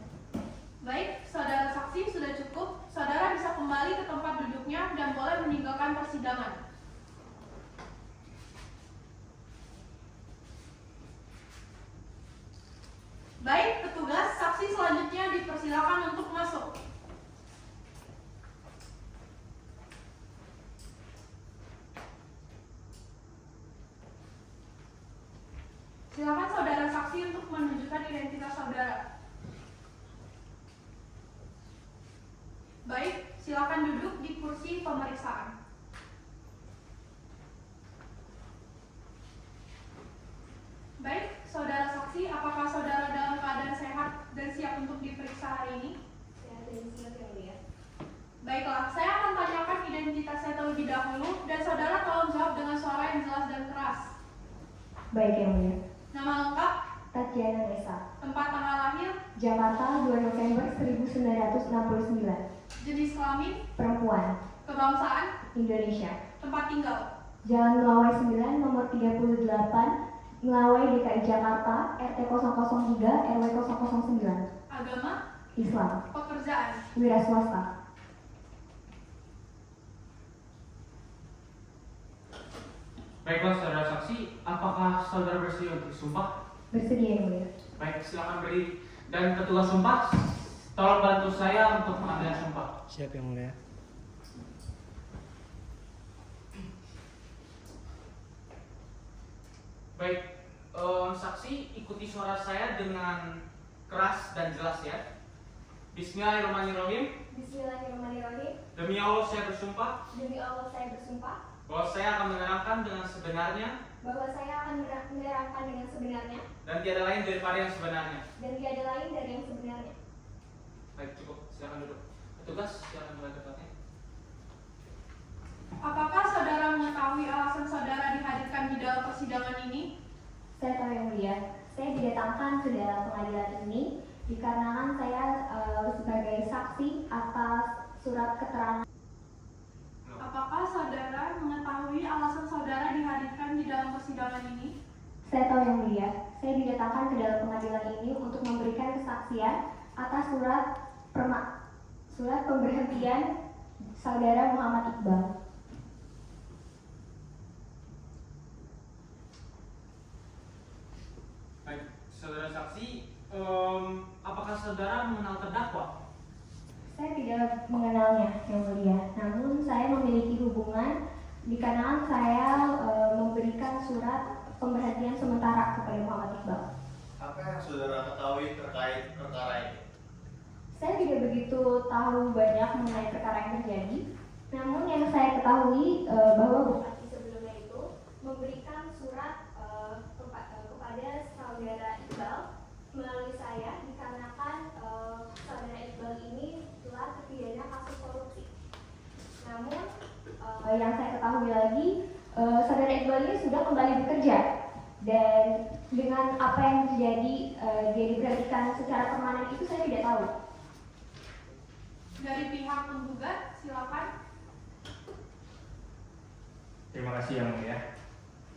Speaker 3: Baik, saudara saksi sudah cukup. Saudara bisa kembali ke tempat duduknya dan boleh meninggalkan persidangan. Baik, petugas, saksi selanjutnya dipersilakan untuk masuk. Silakan saudara saksi untuk menunjukkan identitas saudara. Baik, silakan duduk di kursi pemeriksaan. Baik, saudara saksi, apakah saudara dalam keadaan sehat dan siap untuk diperiksa hari ini?
Speaker 5: Sehat dan siap yang mulia.
Speaker 3: Baiklah, saya akan tanyakan identitasnya terlebih dahulu dan saudara tolong jawab dengan suara yang jelas dan keras.
Speaker 11: Baik yang mulia.
Speaker 3: Nama lengkap,
Speaker 11: Tatiana Nesa,
Speaker 3: tempat tanggal lahir,
Speaker 10: Jakarta, 2 November 1969.
Speaker 3: Jenis kelamin,
Speaker 10: Perempuan,
Speaker 3: kebangsaan,
Speaker 10: Indonesia.
Speaker 3: tempat tinggal,
Speaker 10: Jalan Melawai 9, nomor 38, Melawai, DKI Jakarta, RT 003, RW 009.
Speaker 3: agama,
Speaker 10: Islam.
Speaker 3: pekerjaan.
Speaker 10: Wira swasta.
Speaker 8: Baiklah saudara saksi, apakah saudara bersedia untuk sumpah?
Speaker 10: Bersedia, Yang Mulia.
Speaker 8: Baik, silakan berdiri. Dan petugas sumpah, tolong bantu saya untuk pengambilan sumpah.
Speaker 2: Siap Yang Mulia.
Speaker 8: Baik, saksi ikuti suara saya dengan keras dan jelas ya. Bismillahirrahmanirrahim.
Speaker 10: Bismillahirrahmanirrahim.
Speaker 8: Demi Allah saya bersumpah
Speaker 10: Demi Allah saya bersumpah
Speaker 8: bahwa saya akan menerangkan dengan sebenarnya
Speaker 10: bahwa saya akan menerangkan dengan sebenarnya
Speaker 8: dan tiada lain daripada yang sebenarnya.
Speaker 10: dan tiada lain dari yang sebenarnya.
Speaker 8: Baik, cukup. Silakan duduk. Petugas, silakan mulai tempatnya.
Speaker 3: Apakah saudara mengetahui alasan saudara dihadirkan di dalam persidangan ini?
Speaker 10: Saya tahu, Yang Mulia. Saya didatangkan ke dalam pengadilan ini dikarenakan saya sebagai saksi atas surat keterangan.
Speaker 3: Apakah saudara mengetahui alasan saudara dihadirkan di dalam persidangan ini?
Speaker 10: Saya tahu, Yang Mulia. Saya didatangkan ke dalam pengadilan ini untuk memberikan kesaksian atas surat pemberhentian saudara Muhammad Iqbal.
Speaker 8: Baik, saudara saksi, apakah saudara mengenal terdakwa?
Speaker 10: Saya tidak mengenalnya, Yang Mulia. Namun saya memiliki hubungan dikarenakan saya memberikan surat pemberhentian sementara kepada Muhammad Iqbal.
Speaker 9: Apa yang saudara ketahui terkait perkara ini?
Speaker 10: Saya tidak begitu tahu banyak mengenai perkara yang terjadi. Namun yang saya ketahui bahwa bupati sebelumnya itu memberikan surat kepada saudara Iqbal melalui saya dikarenakan saudara Iqbal ini telah terpidana kasus korupsi. Namun yang saya ketahui lagi saudara Iqbal ini sudah kembali bekerja dan dengan apa yang terjadi dia diberhentikan secara permanen itu saya tidak tahu.
Speaker 3: Dari pihak penggugat, silakan.
Speaker 4: Terima kasih Yang Mulia.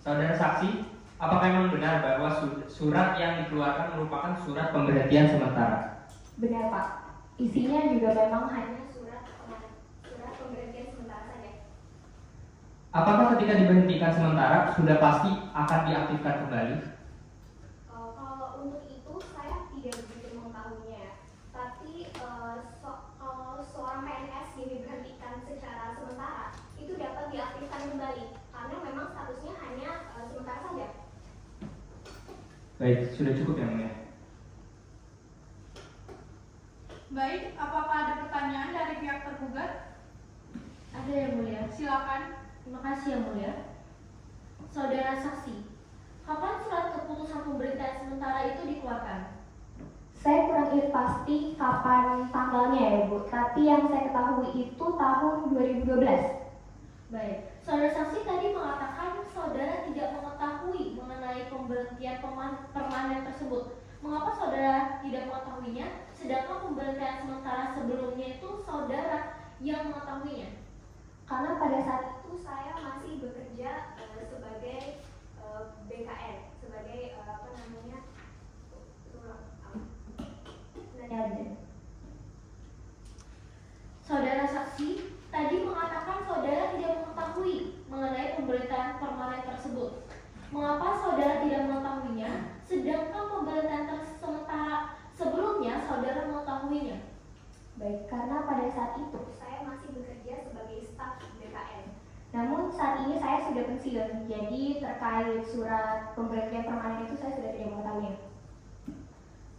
Speaker 4: Saudara saksi, apakah memang benar bahwa surat yang dikeluarkan merupakan surat pemberhentian sementara?
Speaker 10: Benar, Pak. Isinya juga memang hanya surat pemberhentian sementara saja.
Speaker 4: Apakah ketika diberhentikan sementara sudah pasti akan diaktifkan kembali?
Speaker 10: Kalau untuk itu saya tidak begitu mengetahuinya. Tapi kalau seorang PNS yang diberhentikan secara sementara itu dapat diaktifkan kembali karena memang statusnya hanya sementara saja.
Speaker 4: Baik, sudah cukup Yang Mulia.
Speaker 3: Baik, apakah ada pertanyaan dari pihak tergugat?
Speaker 5: Ada, Yang Mulia.
Speaker 3: Silakan.
Speaker 5: Terima kasih, Yang Mulia. Saudara saksi, kapan surat keputusan pemberhentian sementara itu dikeluarkan?
Speaker 10: Saya kurang ingat pasti kapan tanggalnya ya, Bu. Tapi yang saya ketahui itu tahun 2012.
Speaker 5: Baik, saudara saksi tadi mengatakan saudara tidak mengetahui mengenai pemberhentian permanen tersebut. Mengapa saudara tidak mengetahuinya, sedangkan pemberhentian sementara sebelumnya itu saudara yang mengetahuinya?
Speaker 10: Karena pada saat itu saya masih bekerja sebagai BKN, sebagai
Speaker 5: Saudara saksi tadi mengatakan saudara tidak mengetahui mengenai pemberhentian permanen tersebut. Mengapa saudara tidak mengetahuinya, sedangkan pemberhentian sementara sebelumnya saudara mengetahuinya?
Speaker 10: Baik, karena pada saat itu saya masih bekerja sebagai staf BKN. Namun saat ini saya sudah pensiun, jadi terkait surat pemberhentian permanen itu saya sudah tidak mengetahuinya.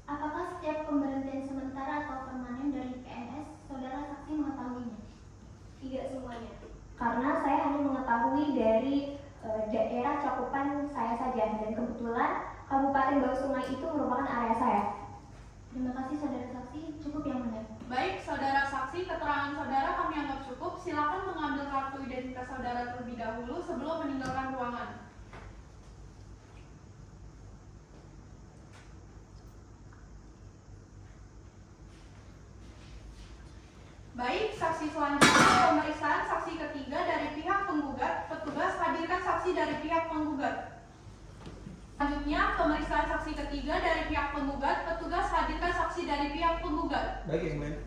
Speaker 6: Apakah setiap pemberhentian sementara atau permanen dari PNS saudara saksi mengetahuinya?
Speaker 10: Tidak semuanya. Karena saya hanya mengetahui dari daerah cakupan saya saja dan kebetulan Kabupaten Bawah Sungai itu merupakan area saya.
Speaker 6: Terima kasih saudara saksi, cukup Yang Mulia.
Speaker 3: Baik, saudara saksi, keterangan saudara kami anggap cukup. Silakan mengambil kartu identitas saudara terlebih dahulu sebelum meninggalkan ruangan. saksi selanjutnya, pemeriksaan saksi ketiga dari pihak penggugat. Petugas hadirkan saksi dari pihak penggugat. Selanjutnya, pemeriksaan saksi ketiga dari pihak penggugat. Petugas hadirkan saksi dari pihak penggugat.
Speaker 2: Baik, Yang Mulia.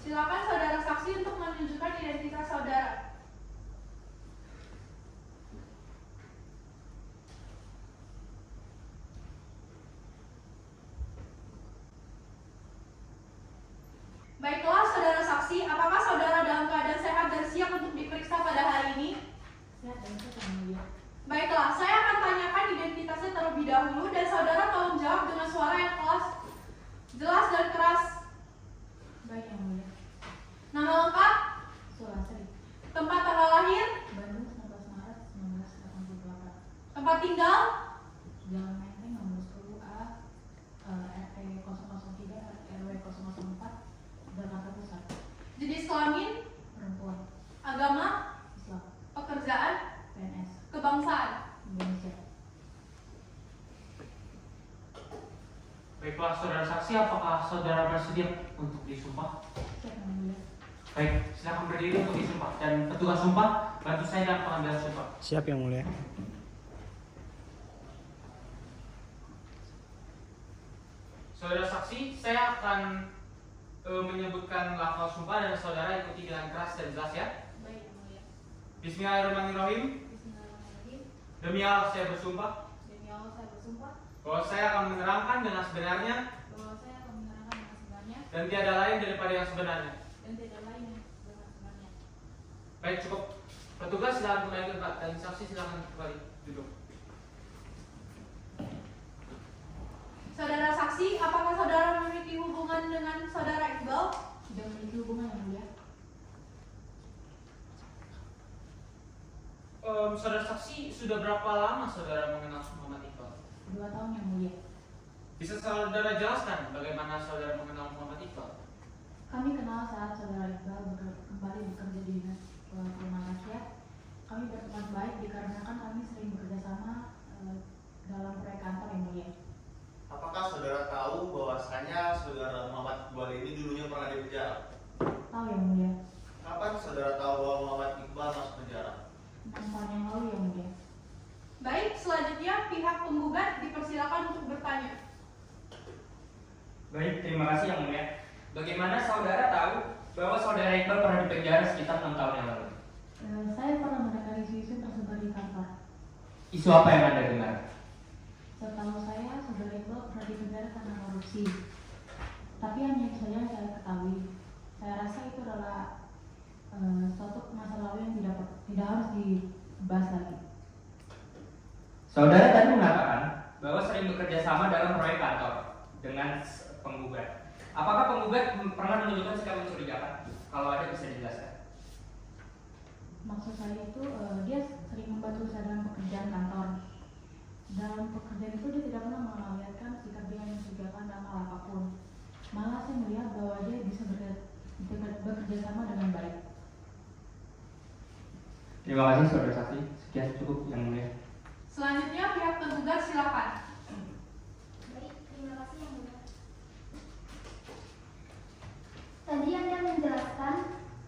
Speaker 3: Silakan saudara saksi untuk menunjukkan identitas saudara. Baiklah saudara saksi, apakah saudara dalam keadaan sehat dan siap untuk diperiksa pada hari ini?
Speaker 6: Sehat dan sehat yang mulia.
Speaker 3: Baiklah, saya akan tanyakan identitasnya terlebih dahulu dan saudara tolong jawab dengan suara yang jelas dan keras.
Speaker 6: Baik yang mulia.
Speaker 3: Nama lengkap,
Speaker 6: Sulasri.
Speaker 3: tempat tanggal lahir,
Speaker 6: Bandung 19 Maret 1988.
Speaker 3: tempat tinggal,
Speaker 6: Jalan Menteng nomor 10A, RT 003 RW 004, Jakarta Pusat.
Speaker 3: jenis kelamin,
Speaker 6: Perempuan.
Speaker 3: agama,
Speaker 6: Islam.
Speaker 3: pekerjaan,
Speaker 6: PNS.
Speaker 3: kebangsaan.
Speaker 6: Indonesia.
Speaker 8: Baiklah saudara saksi, apakah saudara bersedia untuk disumpah?
Speaker 6: Siap yang mulia.
Speaker 8: Baik, silakan berdiri untuk disumpah. Dan petugas sumpah, bantu saya dalam pengambilan sumpah.
Speaker 2: Siap, Yang Mulia.
Speaker 8: Saudara saksi, saya akan menyebutkan lafal sumpah dan saudara ikuti dengan keras dan jelas ya.
Speaker 6: Baik yang mulia.
Speaker 8: Bismillahirrahmanirrahim.
Speaker 6: Bismillahirrahmanirrahim.
Speaker 8: Demi Allah saya bersumpah
Speaker 6: Demi Allah saya bersumpah
Speaker 8: bahwa saya akan menerangkan dengan sebenarnya
Speaker 6: bahwa saya akan menerangkan dengan sebenarnya
Speaker 8: dan tiada lain daripada yang sebenarnya.
Speaker 6: dan tidak lain yang dengan sebenarnya.
Speaker 8: Baik, cukup. Petugas silakan kembali ke tempat dan saksi silakan kembali duduk.
Speaker 3: Saudara saksi, apakah saudara memiliki hubungan dengan saudara Iqbal?
Speaker 6: Tidak memiliki hubungan yang mulia.
Speaker 8: Saudara saksi, sudah berapa lama saudara mengenal Muhammad Iqbal?
Speaker 6: 2 tahun yang mulia.
Speaker 8: Bisa saudara jelaskan bagaimana saudara mengenal Muhammad Iqbal?
Speaker 6: Kami kenal saat saudara Iqbal kembali bekerja di dinas perumahan rakyat. Kami berteman baik dikarenakan kami sering bekerja sama dalam proyek kantor yang mulia.
Speaker 9: Apakah saudara tahu bahwasanya saudara Muhammad Iqbal ini dulunya pernah di penjara?
Speaker 6: Tahu yang mulia.
Speaker 9: Kapan saudara tahu bahwa Muhammad Iqbal masuk penjara?
Speaker 6: 6 tahun yang lalu yang mulia.
Speaker 3: Baik, selanjutnya pihak penggugat dipersilakan untuk bertanya.
Speaker 4: Baik, terima kasih Yang Mulia. Bagaimana saudara tahu bahwa saudara Iqbal pernah dipenjara sekitar 6 tahun yang lalu?
Speaker 6: Saya pernah mendengar isu-isu tersebar di kantor.
Speaker 4: Isu apa yang Anda dengar?
Speaker 6: Setahu saya, saudara Iqbal pernah dipenjara karena korupsi. Tapi hanya itu saja yang saya ketahui. Saya rasa itu adalah suatu masa lalu yang tidak harus dibahas lagi.
Speaker 4: Saudara tadi mengatakan bahwa sering bekerja sama dalam proyek kantor dengan penggugat. Apakah penggugat pernah menunjukkan sikap mencurigakan? Kalau ada bisa dijelaskan.
Speaker 6: Maksud saya itu dia sering membantu saya dalam pekerjaan kantor. Dalam pekerjaan itu dia tidak pernah melihatkan sikap dia yang mencurigakan dalam hal apapun. Malah saya melihat bahwa dia bisa bekerja sama dengan baik.
Speaker 4: Terima kasih saudara saksi. Sekian cukup Yang Mulia.
Speaker 3: Selanjutnya pihak penggugat silakan.
Speaker 10: Baik, terima kasih yang mulia. Tadi Anda menjelaskan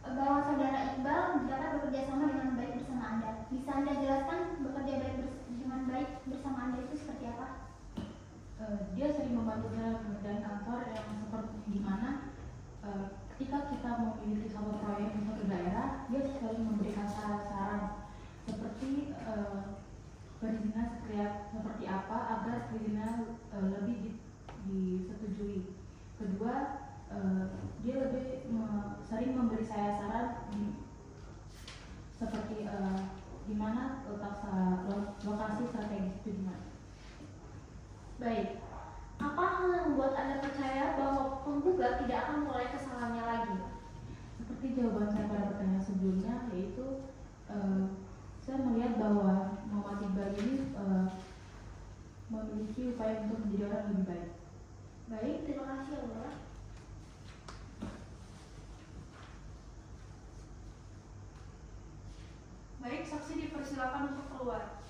Speaker 10: bahwa saudara Iqbal dapat bekerja sama dengan baik bersama Anda. Bisa Anda jelaskan bekerja dengan baik bersama Anda itu seperti apa?
Speaker 6: Dia sering membantu saya dalam pekerjaan kantor yang seperti di mana ketika kita memiliki suatu proyek di suatu daerah, dia selalu memberikan saran-saran seperti perizinan seperti apa agar perizinan lebih disetujui. Kedua, dia lebih sering memberi saya saran seperti di mana lokasi strategis itu di mana.
Speaker 10: Baik. Apa hal yang membuat Anda percaya bahwa penggugat tidak akan mengulangi kesalahannya lagi?
Speaker 6: Seperti jawaban saya pada pertanyaan sebelumnya, yaitu saya melihat bahwa Muhammad Iqbal ini memiliki upaya untuk menjadi orang lebih baik.
Speaker 10: Baik, terima kasih ya Allah.
Speaker 3: Baik, saksi dipersilakan untuk keluar.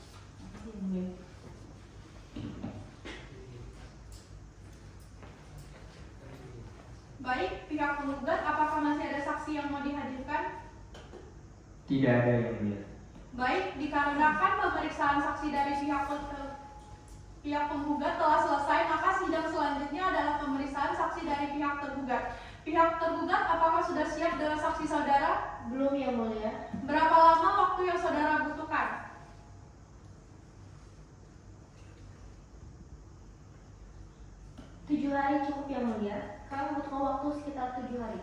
Speaker 3: Baik, pihak penggugat, apakah masih ada saksi yang mau dihadirkan?
Speaker 4: Tidak ada yang mulia.
Speaker 3: Baik, dikarenakan pemeriksaan saksi dari pihak penggugat telah selesai, maka sidang selanjutnya adalah pemeriksaan saksi dari pihak tergugat. Pihak tergugat, apakah sudah siap dengan saksi saudara?
Speaker 10: Belum yang mulia.
Speaker 3: Berapa lama waktu yang saudara butuhkan?
Speaker 10: 7 hari cukup yang mulia. Kami membutuhkan waktu sekitar 7 hari.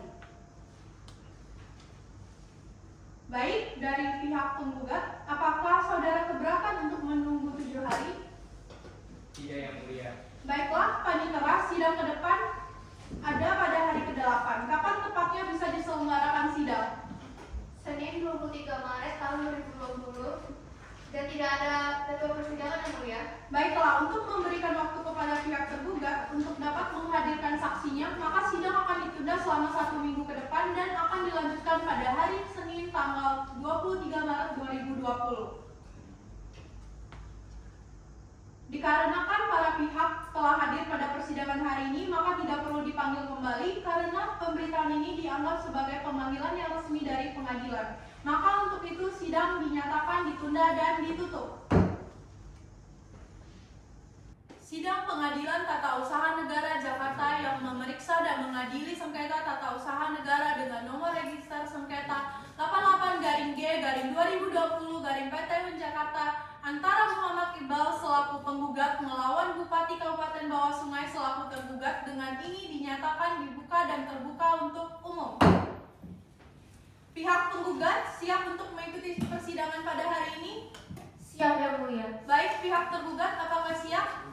Speaker 3: Baik, dari pihak penggugat, apakah saudara keberatan untuk menunggu 7 hari?
Speaker 4: Tidak yang mulia.
Speaker 3: Baiklah, panitera, sidang ke depan ada pada hari ke-8. Kapan tepatnya bisa diselenggarakan sidang?
Speaker 1: Senin 23 Maret tahun 2020 dan tidak ada jadwal persidangan yang mulia.
Speaker 3: Baiklah, untuk memberikan waktu kepada pihak tergugat untuk dapat menghadirkan saksinya, maka sidang akan ditunda selama 1 minggu ke depan dan akan dilanjutkan pada hari Senin tanggal 23 Maret 2020. Dikarenakan para pihak telah hadir pada persidangan hari ini, maka tidak perlu dipanggil kembali karena pemberitaan ini dianggap sebagai pemanggilan yang resmi dari pengadilan. Maka untuk itu sidang dinyatakan ditunda dan ditutup. Sidang Pengadilan Tata Usaha Negara Jakarta yang memeriksa dan mengadili sengketa tata usaha negara dengan nomor register sengketa 88-G-2020-PT Jakarta antara Muhammad Iqbal selaku penggugat melawan Bupati Kabupaten Bawah Sungai selaku tergugat dengan ini dinyatakan dibuka dan terbuka untuk umum. Pihak penggugat siap untuk mengikuti persidangan pada hari ini?
Speaker 10: Siap yang mulia.
Speaker 3: Baik, pihak tergugat apakah siap?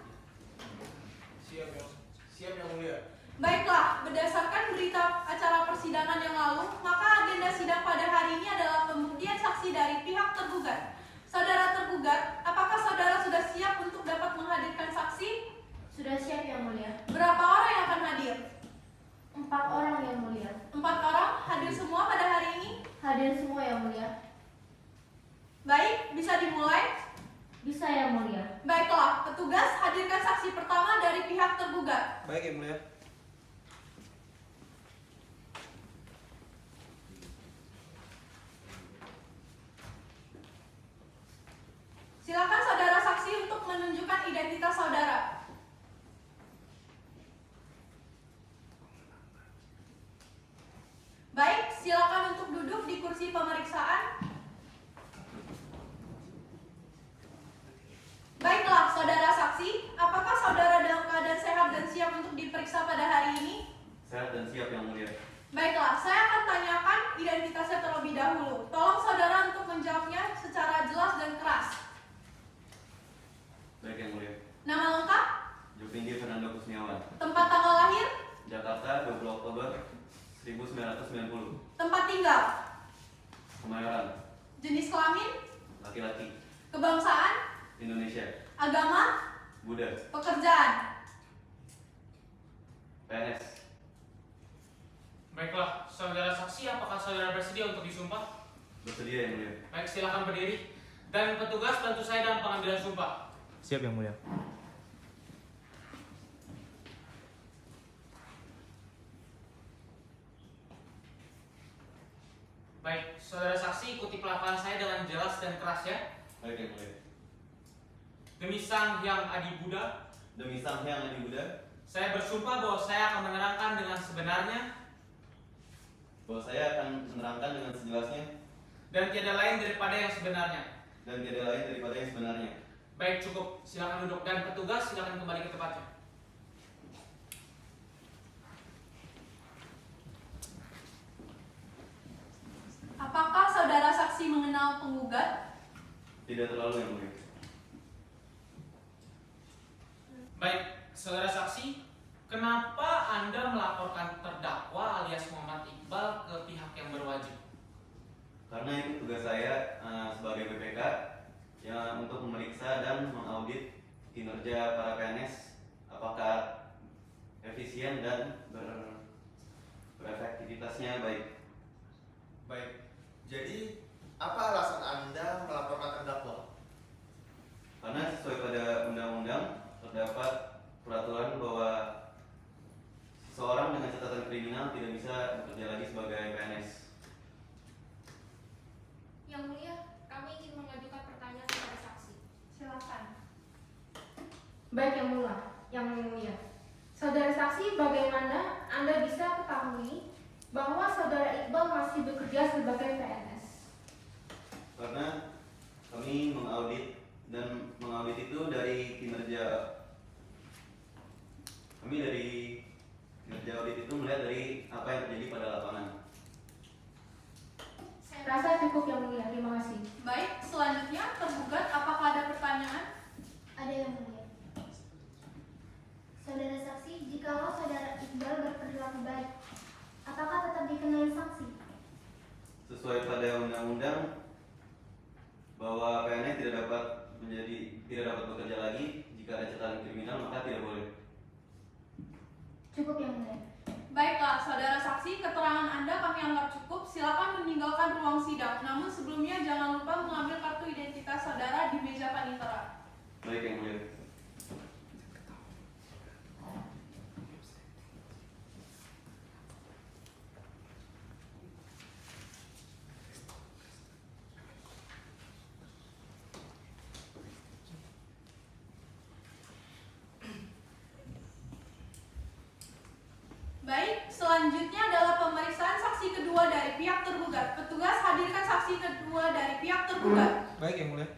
Speaker 2: Siap yang mulia.
Speaker 3: Baiklah, berdasarkan berita acara persidangan yang lalu, maka agenda sidang pada hari ini adalah pembuktian saksi dari pihak tergugat. Saudara tergugat, apakah saudara sudah siap untuk dapat menghadirkan saksi?
Speaker 10: Sudah siap yang mulia.
Speaker 3: Berapa orang yang akan hadir?
Speaker 10: 4 orang yang mulia.
Speaker 3: 4 orang hadir semua pada hari ini?
Speaker 10: Hadir semua yang mulia.
Speaker 3: Baik, bisa dimulai?
Speaker 10: Bisa yang mulia.
Speaker 3: Baiklah, petugas hadirkan saksi pertama dari pihak tergugat.
Speaker 2: Baik yang mulia.
Speaker 3: Silakan saudara saksi untuk menunjukkan identitas saudara. Baik, silakan untuk duduk di kursi pemeriksaan. Baiklah, saudara saksi, apakah saudara dalam keadaan sehat dan siap untuk diperiksa pada hari ini?
Speaker 11: Sehat dan siap yang mulia.
Speaker 3: Baiklah, saya akan tanyakan identitasnya terlebih dahulu. Tolong saudara untuk menjawabnya secara jelas dan keras.
Speaker 11: Baik yang mulia.
Speaker 3: Nama lengkap?
Speaker 11: Jopinggi Fernando Kusniawan.
Speaker 3: Tempat tanggal lahir?
Speaker 11: Jakarta 20 Oktober 1990.
Speaker 3: Tempat tinggal?
Speaker 11: Kemayoran.
Speaker 3: Jenis kelamin?
Speaker 11: Laki-laki.
Speaker 3: Kebangsaan?
Speaker 11: Indonesia.
Speaker 3: Agama?
Speaker 11: Buddha.
Speaker 3: Pekerjaan?
Speaker 11: PNS.
Speaker 8: Baiklah, saudara saksi, apakah saudara bersedia untuk disumpah?
Speaker 11: Bersedia yang mulia.
Speaker 8: Baik, silakan berdiri. Dan petugas bantu saya dalam pengambilan sumpah.
Speaker 2: Siap yang mulia.
Speaker 8: Baik, saudara saksi, ikuti pelafalan saya dengan jelas dan keras ya.
Speaker 11: Baik yang mulia.
Speaker 8: Demi Sang Hyang Adi Buddha,
Speaker 11: Demi Sang Hyang Adi Buddha,
Speaker 8: saya bersumpah bahwa saya akan menerangkan dengan sebenarnya
Speaker 11: bahwa saya akan menerangkan dengan sejelasnya
Speaker 8: dan tiada lain daripada yang sebenarnya.
Speaker 11: dan tiada lain daripada yang sebenarnya.
Speaker 8: Baik, cukup. Silakan duduk dan petugas silakan kembali ke tempatnya.
Speaker 3: Apakah saudara saksi mengenal penggugat?
Speaker 11: Tidak terlalu yang mulia.
Speaker 8: Baik, saudara saksi, kenapa Anda melaporkan terdakwa alias Muhammad Iqbal ke pihak yang berwajib?
Speaker 11: Karena itu tugas saya sebagai BPK yang untuk memeriksa dan mengaudit kinerja para PNS apakah efisien dan berefektivitasnya baik.
Speaker 9: Baik. Jadi, apa alasan Anda melaporkan terdakwa?
Speaker 11: Karena sesuai pada undang-undang terdapat peraturan bahwa seseorang dengan catatan kriminal tidak bisa bekerja lagi sebagai PNS.
Speaker 5: Yang mulia, kami ingin mengajukan pertanyaan kepada saksi.
Speaker 3: Silakan.
Speaker 6: Baik yang mulia. Saudara saksi, bagaimana Anda bisa ketahui bahwa saudara Iqbal masih bekerja sebagai PNS?
Speaker 11: Karena kami mengaudit itu dari kinerja audit itu melihat dari apa yang terjadi pada lapangan.
Speaker 6: Saya rasa cukup yang mulia, terima kasih.
Speaker 3: Baik, selanjutnya tergugat apakah ada pertanyaan?
Speaker 10: Ada yang mulia. Saudara saksi, jikalau saudara Iqbal berperilaku baik, apakah tetap dikenali saksi?
Speaker 11: Sesuai pada undang-undang bahwa PNS tidak dapat bekerja lagi jika ada catatan kriminal, maka tidak boleh.
Speaker 6: Cukup yang mulia.
Speaker 3: Baiklah, saudara saksi, keterangan Anda kami anggap cukup. Silakan meninggalkan ruang sidang. Namun sebelumnya jangan lupa mengambil kartu identitas saudara di meja panitera.
Speaker 11: Baik yang mulia.
Speaker 3: Baik, selanjutnya adalah pemeriksaan saksi kedua dari pihak tergugat. Petugas, hadirkan saksi kedua dari pihak tergugat.
Speaker 2: Baik yang mulia.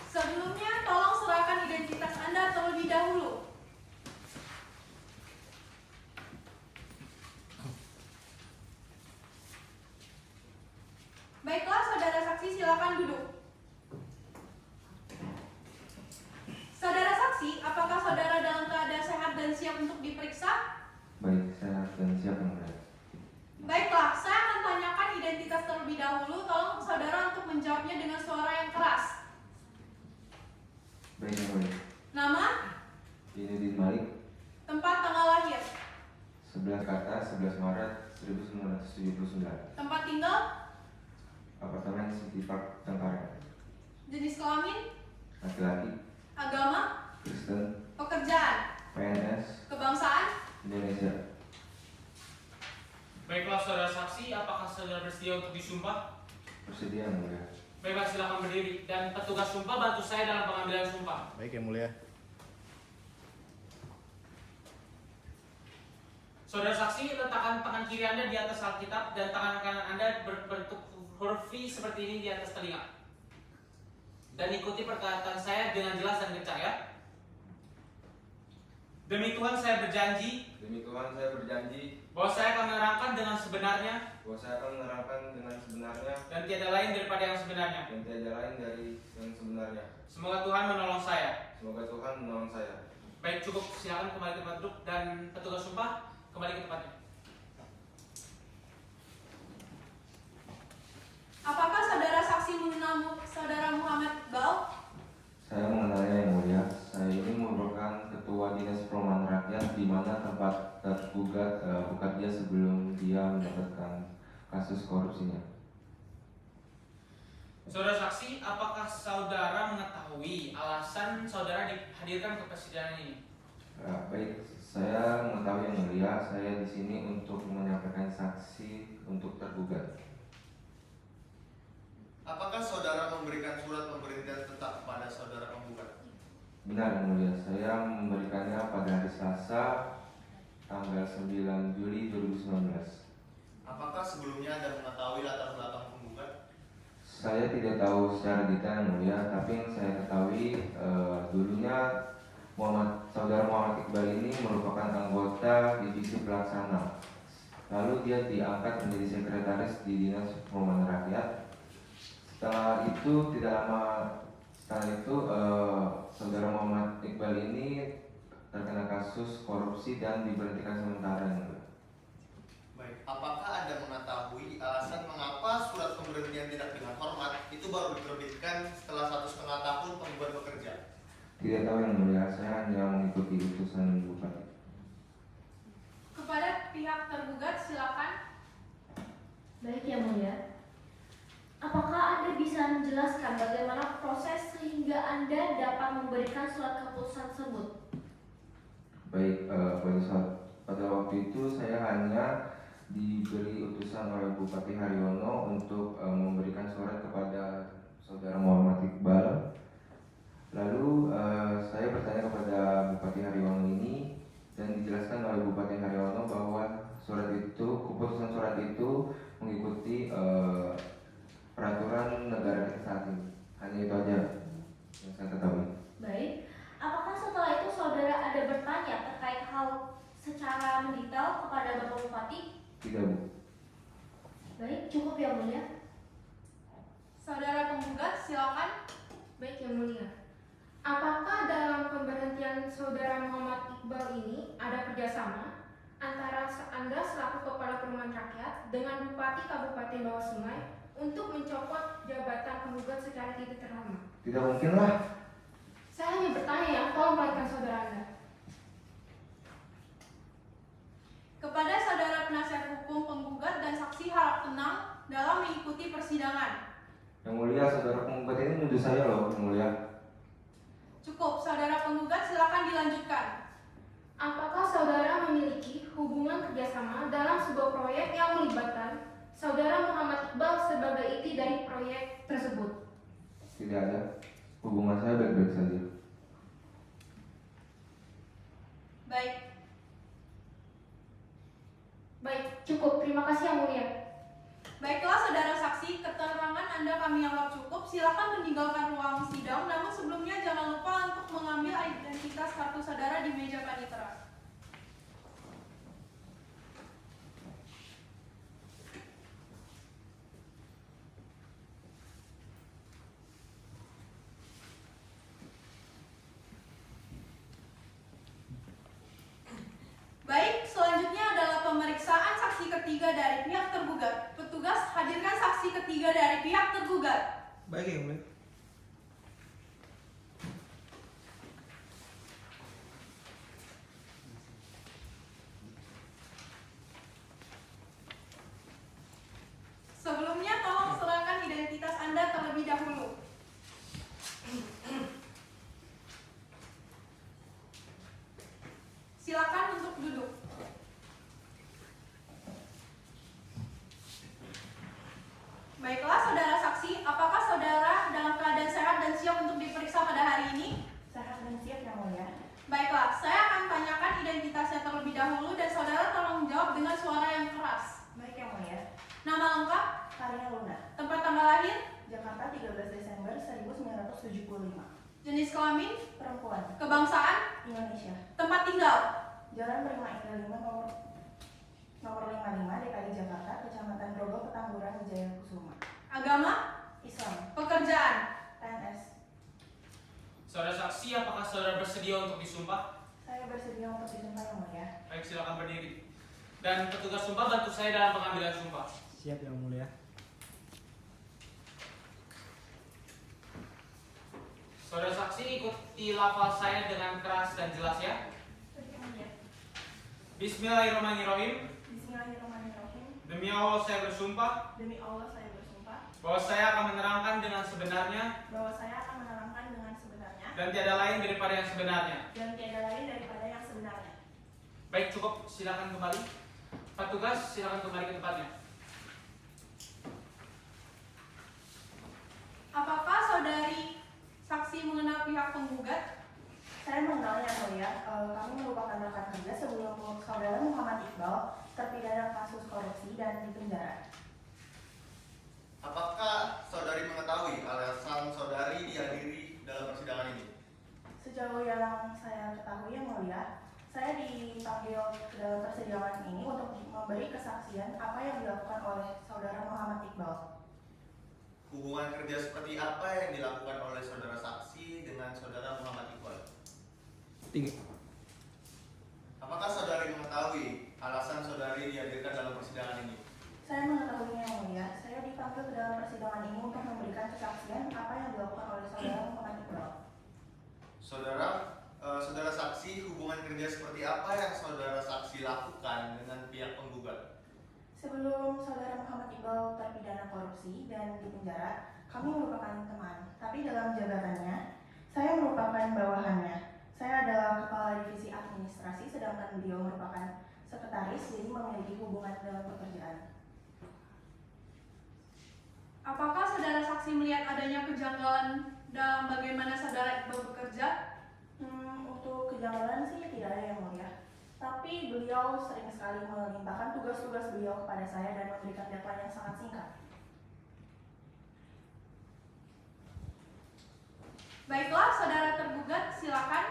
Speaker 3: Sebelumnya, tolong serahkan identitas Anda terlebih dahulu. Baiklah, saudara saksi, silakan duduk. Saudara saksi, apakah saudara dalam keadaan sehat dan siap untuk diperiksa?
Speaker 12: Baik, sehat dan siap yang mulia.
Speaker 3: Baiklah, saya akan tanyakan identitas terlebih dahulu. Tolong saudara untuk menjawabnya dengan suara yang keras.
Speaker 12: Baik yang mulia.
Speaker 3: Nama,
Speaker 12: Dinudin Malik,
Speaker 3: tempat tanggal lahir,
Speaker 12: 11 kata 11 Maret 1979.
Speaker 3: tempat tinggal,
Speaker 12: Apartemen City Park, Cengkareng.
Speaker 3: jenis kelamin,
Speaker 12: Laki-laki,
Speaker 3: agama,
Speaker 12: Kristen,
Speaker 3: pekerjaan,
Speaker 12: PNS,
Speaker 3: kebangsaan.
Speaker 12: Indonesia.
Speaker 8: Baiklah saudara saksi, apakah saudara bersedia untuk disumpah?
Speaker 12: Bersedia yang mulia.
Speaker 8: Baiklah, silakan berdiri. Dan petugas sumpah bantu saya dalam pengambilan sumpah.
Speaker 9: Baik yang mulia.
Speaker 8: Saudara saksi, letakkan tangan kiri Anda di atas Alkitab dan tangan kanan Anda berbentuk huruf V seperti ini di atas telinga. Dan ikuti perkataan saya dengan jelas dan kencang ya. Demi Tuhan saya berjanji
Speaker 12: Demi Tuhan saya berjanji
Speaker 8: bahwa saya akan menerangkan dengan sebenarnya
Speaker 12: bahwa saya akan menerangkan dengan sebenarnya
Speaker 8: dan tiada lain daripada yang sebenarnya.
Speaker 12: dan tiada lain dari yang sebenarnya.
Speaker 8: Semoga Tuhan menolong saya.
Speaker 12: Semoga Tuhan menolong saya.
Speaker 8: Baik, cukup, silakan kembali ke tempat duduk dan petugas sumpah kembali ke tempatnya.
Speaker 3: Apakah saudara saksi mengenal saudara Muhammad Iqbal?
Speaker 12: Saya mengenalnya yang mulia. Saya ini merupakan ketua dinas perumahan rakyat di mana tempat tergugat bekerja sebelum dia mendapatkan kasus korupsinya.
Speaker 8: Saudara saksi, apakah saudara mengetahui alasan saudara dihadirkan ke persidangan ini?
Speaker 12: Baik, saya mengetahui yang mulia. Saya di sini untuk menyampaikan saksi untuk tergugat.
Speaker 9: Apakah saudara memberikan surat pemberhentian tetap kepada saudara penggugat?
Speaker 12: Benar yang mulia, saya memberikannya pada hari Selasa tanggal 9 Juli 2019.
Speaker 9: Apakah sebelumnya Anda mengetahui latar belakang penggugat?
Speaker 12: Saya tidak tahu secara detail yang mulia, tapi yang saya ketahui dulunya saudara Muhammad Iqbal ini merupakan anggota divisi pelaksana. Lalu dia diangkat menjadi sekretaris di Dinas Perumahan Rakyat. Setelah itu saudara Muhammad Iqbal ini terkena kasus korupsi dan diberhentikan sementara yang mulia.
Speaker 9: Baik, apakah Anda mengetahui alasan mengapa surat pemberhentian tidak dengan hormat itu baru diterbitkan setelah 1,5 tahun penggugat bekerja?
Speaker 12: Tidak tahu yang mulia, saya hanya mengikuti utusan Bupati.
Speaker 3: Kepada pihak tergugat, silakan.
Speaker 5: Baik Yang Mulia. Apakah Anda bisa menjelaskan bagaimana proses sehingga Anda dapat memberikan surat keputusan tersebut?
Speaker 12: Baik, pada waktu itu saya hanya diberi utusan oleh Bupati Haryono untuk memberikan surat kepada Saudara Muhammad Iqbal. Lalu saya bertanya kepada Bupati Haryono ini dan dijelaskan oleh Bupati Haryono bahwa keputusan surat itu mengikuti peraturan negara kita saat ini. Hanya itu aja yang saya ketahui.
Speaker 5: Baik. Apakah setelah itu saudara ada bertanya terkait hal secara mendetail kepada Bapak Bupati?
Speaker 12: Tidak, Bu.
Speaker 5: Baik, cukup Yang Mulia.
Speaker 3: Saudara penggugat, silakan.
Speaker 6: Baik Yang Mulia. Apakah dalam pemberhentian Saudara Muhammad Iqbal ini ada kerjasama antara Anda selaku Kepala Perumahan Rakyat dengan Bupati Kabupaten Bawah Sungai untuk mencopot jabatan penggugat secara tidak terhormat?
Speaker 12: Tidak mungkin lah.
Speaker 6: Saya hanya bertanya ya, tolong perhatikan saudara Anda.
Speaker 3: Kepada saudara penasihat hukum penggugat dan saksi harap tenang dalam mengikuti persidangan.
Speaker 12: Yang Mulia, saudara penggugat ini menuduh saya loh, Yang Mulia.
Speaker 3: Cukup, saudara penggugat, silakan dilanjutkan.
Speaker 6: Apakah saudara memiliki hubungan kerjasama dalam sebuah proyek yang melibatkan Saudara Muhammad Iqbal sebagai inti dari proyek tersebut?
Speaker 12: Tidak ada. Hubungan saya baik-baik saja.
Speaker 3: Baik.
Speaker 6: Baik, cukup. Terima kasih Yang Mulia.
Speaker 3: Baiklah saudara saksi, keterangan Anda kami anggap cukup. Silakan meninggalkan ruang sidang. Namun sebelumnya jangan lupa untuk mengambil identitas kartu saudara di meja panitera. Baik, selanjutnya adalah pemeriksaan saksi ketiga dari pihak tergugat. Petugas, hadirkan saksi ketiga dari pihak tergugat.
Speaker 2: Baik Yang Mulia.
Speaker 3: Sebelumnya tolong serahkan identitas Anda terlebih dahulu. Silakan untuk duduk. Baiklah saudara saksi, apakah saudara dalam keadaan sehat dan siap untuk diperiksa pada hari ini?
Speaker 10: Sehat dan siap Yang Mulia.
Speaker 3: Baiklah, saya akan tanyakan identitasnya terlebih dahulu dan saudara tolong menjawab dengan suara yang keras.
Speaker 10: Baik Yang Mulia.
Speaker 3: Nama lengkap,
Speaker 10: Karina Luna,
Speaker 3: tempat tanggal lahir,
Speaker 10: Jakarta 13 Desember 1975.
Speaker 3: jenis kelamin,
Speaker 10: Perempuan,
Speaker 3: kebangsaan,
Speaker 10: Indonesia.
Speaker 3: tempat tinggal,
Speaker 10: Jalan Prima Indah 5 nomor 55 DKI Jakarta, Kecamatan Grogol, Petamburan, Wijaya Kusuma.
Speaker 3: agama,
Speaker 10: Islam,
Speaker 3: pekerjaan.
Speaker 10: PNS.
Speaker 8: Saudara saksi, apakah saudara bersedia untuk disumpah?
Speaker 10: Saya bersedia untuk disumpah Yang Mulia.
Speaker 8: Baik, silakan berdiri. Dan petugas sumpah bantu saya dalam pengambilan sumpah.
Speaker 2: Siap Yang Mulia.
Speaker 8: Saudara saksi, ikuti lafal saya dengan keras dan jelas ya. Bismillahirrahmanirrahim.
Speaker 10: Bismillahirrahmanirrahim.
Speaker 8: Demi Allah saya bersumpah
Speaker 10: Demi Allah saya bersumpah
Speaker 8: bahwa saya akan menerangkan dengan sebenarnya
Speaker 10: bahwa saya akan menerangkan dengan sebenarnya
Speaker 8: dan tiada lain daripada yang sebenarnya.
Speaker 10: dan tiada lain daripada yang sebenarnya.
Speaker 8: Baik, cukup. Silakan kembali. Petugas, silakan kembali ke tempatnya.
Speaker 3: Apakah saudari saksi mengenal pihak penggugat?
Speaker 10: Saya mengenalnya Yang Mulia. Kami merupakan rekan kerja sebelum Saudara Muhammad Iqbal terpidana kasus korupsi dan dipenjara.
Speaker 9: Apakah saudari mengetahui alasan saudari dihadiri dalam persidangan ini?
Speaker 10: Sejauh yang saya ketahui Yang Mulia, saya dipanggil ke dalam persidangan ini untuk memberi kesaksian apa yang dilakukan oleh Saudara Muhammad Iqbal.
Speaker 9: Hubungan kerja seperti apa yang dilakukan oleh saudara saksi dengan saudara Muhammad Iqbal?
Speaker 2: 3.
Speaker 9: Apakah saudari mengetahui alasan saudari dihadirkan dalam persidangan ini?
Speaker 10: Saya mengetahuinya Yang Mulia. Saya dipanggil ke dalam persidangan ini untuk memberikan kesaksian apa yang dilakukan oleh Saudara Muhammad Iqbal.
Speaker 9: Saudara saksi, hubungan kerja seperti apa yang saudara saksi lakukan dengan pihak
Speaker 13: korupsi dan dipenjara, kami merupakan teman. Tapi dalam jabatannya, saya merupakan bawahannya. Saya adalah kepala divisi administrasi, sedangkan beliau merupakan sekretaris, jadi memiliki hubungan dalam pekerjaan.
Speaker 3: Apakah saudara saksi melihat adanya kejanggalan dalam bagaimana saudara Iqbal bekerja?
Speaker 13: Untuk kejanggalan sih tidak ada yang mulia. Tapi beliau sering sekali melimpahkan tugas-tugas beliau kepada saya dan memberikan deadline yang sangat singkat.
Speaker 3: Baiklah, saudara tergugat, silakan.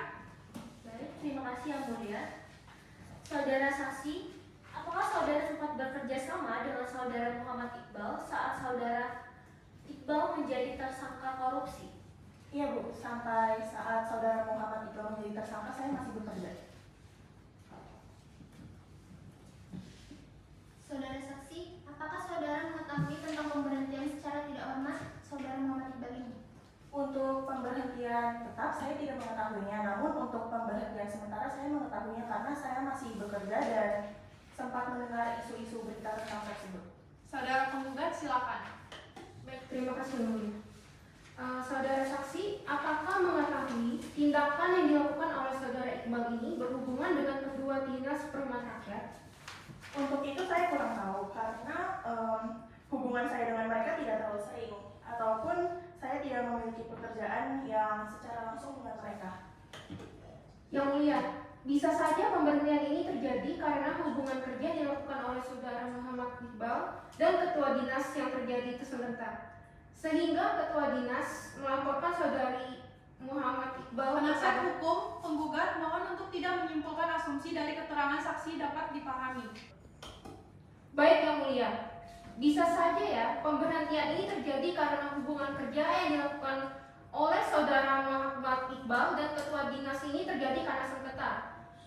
Speaker 5: Baik, terima kasih Yang Mulia. Saudara saksi, apakah saudara sempat bekerja sama dengan saudara Muhammad Iqbal saat saudara Iqbal menjadi tersangka korupsi?
Speaker 13: Iya Bu, sampai saat saudara Muhammad Iqbal menjadi tersangka saya masih bekerja.
Speaker 10: Saudara saksi, apakah saudara mengetahui tentang pemberhentian secara tidak hormat saudara Muhammad Iqbal ini?
Speaker 13: Untuk pemberhentian tetap saya tidak mengetahuinya, namun untuk pemberhentian sementara saya mengetahuinya karena saya masih bekerja dan sempat mendengar isu-isu berita tentang tersebut.
Speaker 3: Saudara penggugat, silakan.
Speaker 6: Baik, terima kasih Yang Mulia. Saudara saksi, apakah mengetahui tindakan yang dilakukan oleh saudara Iqbal ini berhubungan dengan kedua dinas perumahan rakyat?
Speaker 13: Untuk itu saya kurang tahu karena hubungan saya dengan mereka tidak terlalu sering, ataupun saya tidak memiliki pekerjaan yang secara langsung dengan mereka.
Speaker 6: Yang Mulia, bisa saja pemberhentian ini terjadi karena hubungan kerja yang dilakukan oleh saudara Muhammad Iqbal dan ketua dinas yang terjadi itu sebentar. Sehingga ketua dinas melaporkan saudari Muhammad Iqbal.
Speaker 3: Penasihat hukum penggugat mohon untuk tidak menyimpulkan asumsi dari keterangan saksi dapat dipahami.
Speaker 6: Baik Yang Mulia, bisa saja ya pemberhentian ini terjadi karena hubungan kerja yang dilakukan oleh saudara Muhammad Iqbal dan ketua dinas ini terjadi karena sengketa.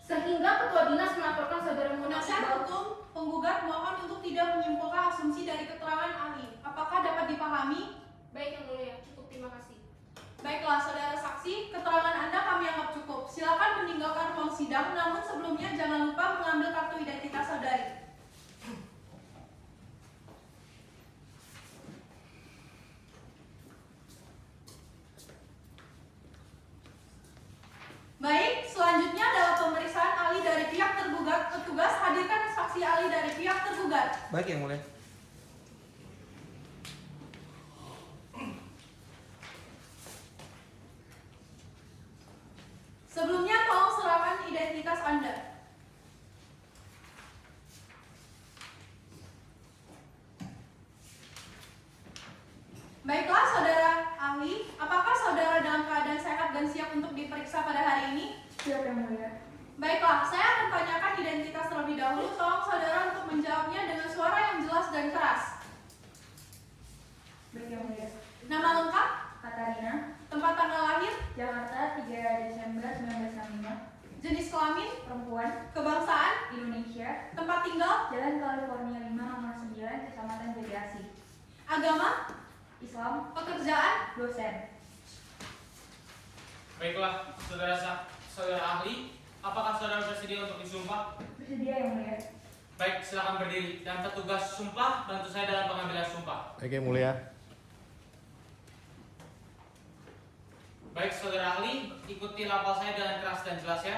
Speaker 6: Sehingga ketua dinas melaporkan saudara Muhammad
Speaker 3: Penasihat
Speaker 6: Iqbal.
Speaker 3: hukum penggugat mohon untuk tidak menyimpulkan asumsi dari keterangan ahli. Apakah dapat dipahami?
Speaker 6: Baik Yang Mulia, cukup, terima kasih.
Speaker 3: Baiklah, saudara saksi, keterangan Anda kami anggap cukup. Silakan meninggalkan ruang sidang, namun sebelumnya jangan lupa mengambil kartu identitas saudari. Baik, selanjutnya adalah pemeriksaan ahli dari pihak tergugat. Petugas hadirkan saksi ahli dari pihak tergugat.
Speaker 2: Baik Yang Mulia.
Speaker 3: Sebelumnya tolong serahkan identitas Anda. Baiklah, saudara ahli, apakah saudara dalam keadaan sehat dan siap untuk diperiksa pada hari ini?
Speaker 13: Siap Yang Mulia.
Speaker 3: Baiklah, saya akan tanyakan identitas terlebih dahulu. Tolong saudara untuk menjawabnya dengan suara yang jelas dan keras.
Speaker 13: Baik Yang Mulia.
Speaker 3: Nama lengkap,
Speaker 13: Katarina,
Speaker 3: tempat tanggal lahir,
Speaker 13: Jakarta 3 Desember 1965.
Speaker 3: jenis kelamin,
Speaker 13: Perempuan,
Speaker 3: kebangsaan,
Speaker 13: Indonesia,
Speaker 3: tempat tinggal,
Speaker 13: Jalan California 5 nomor 9, Kecamatan Jati Asih.
Speaker 3: agama,
Speaker 13: Islam,
Speaker 3: pekerjaan.
Speaker 13: dosen.
Speaker 8: Baiklah, saudara ahli, apakah saudara bersedia untuk disumpah?
Speaker 13: Bersedia Yang Mulia.
Speaker 8: Baik, silakan berdiri. Dan petugas sumpah, bantu saya dalam pengambilan sumpah.
Speaker 7: Baik Yang Mulia.
Speaker 8: Baik, saudara ahli, ikuti lafal saya dengan keras dan jelas ya.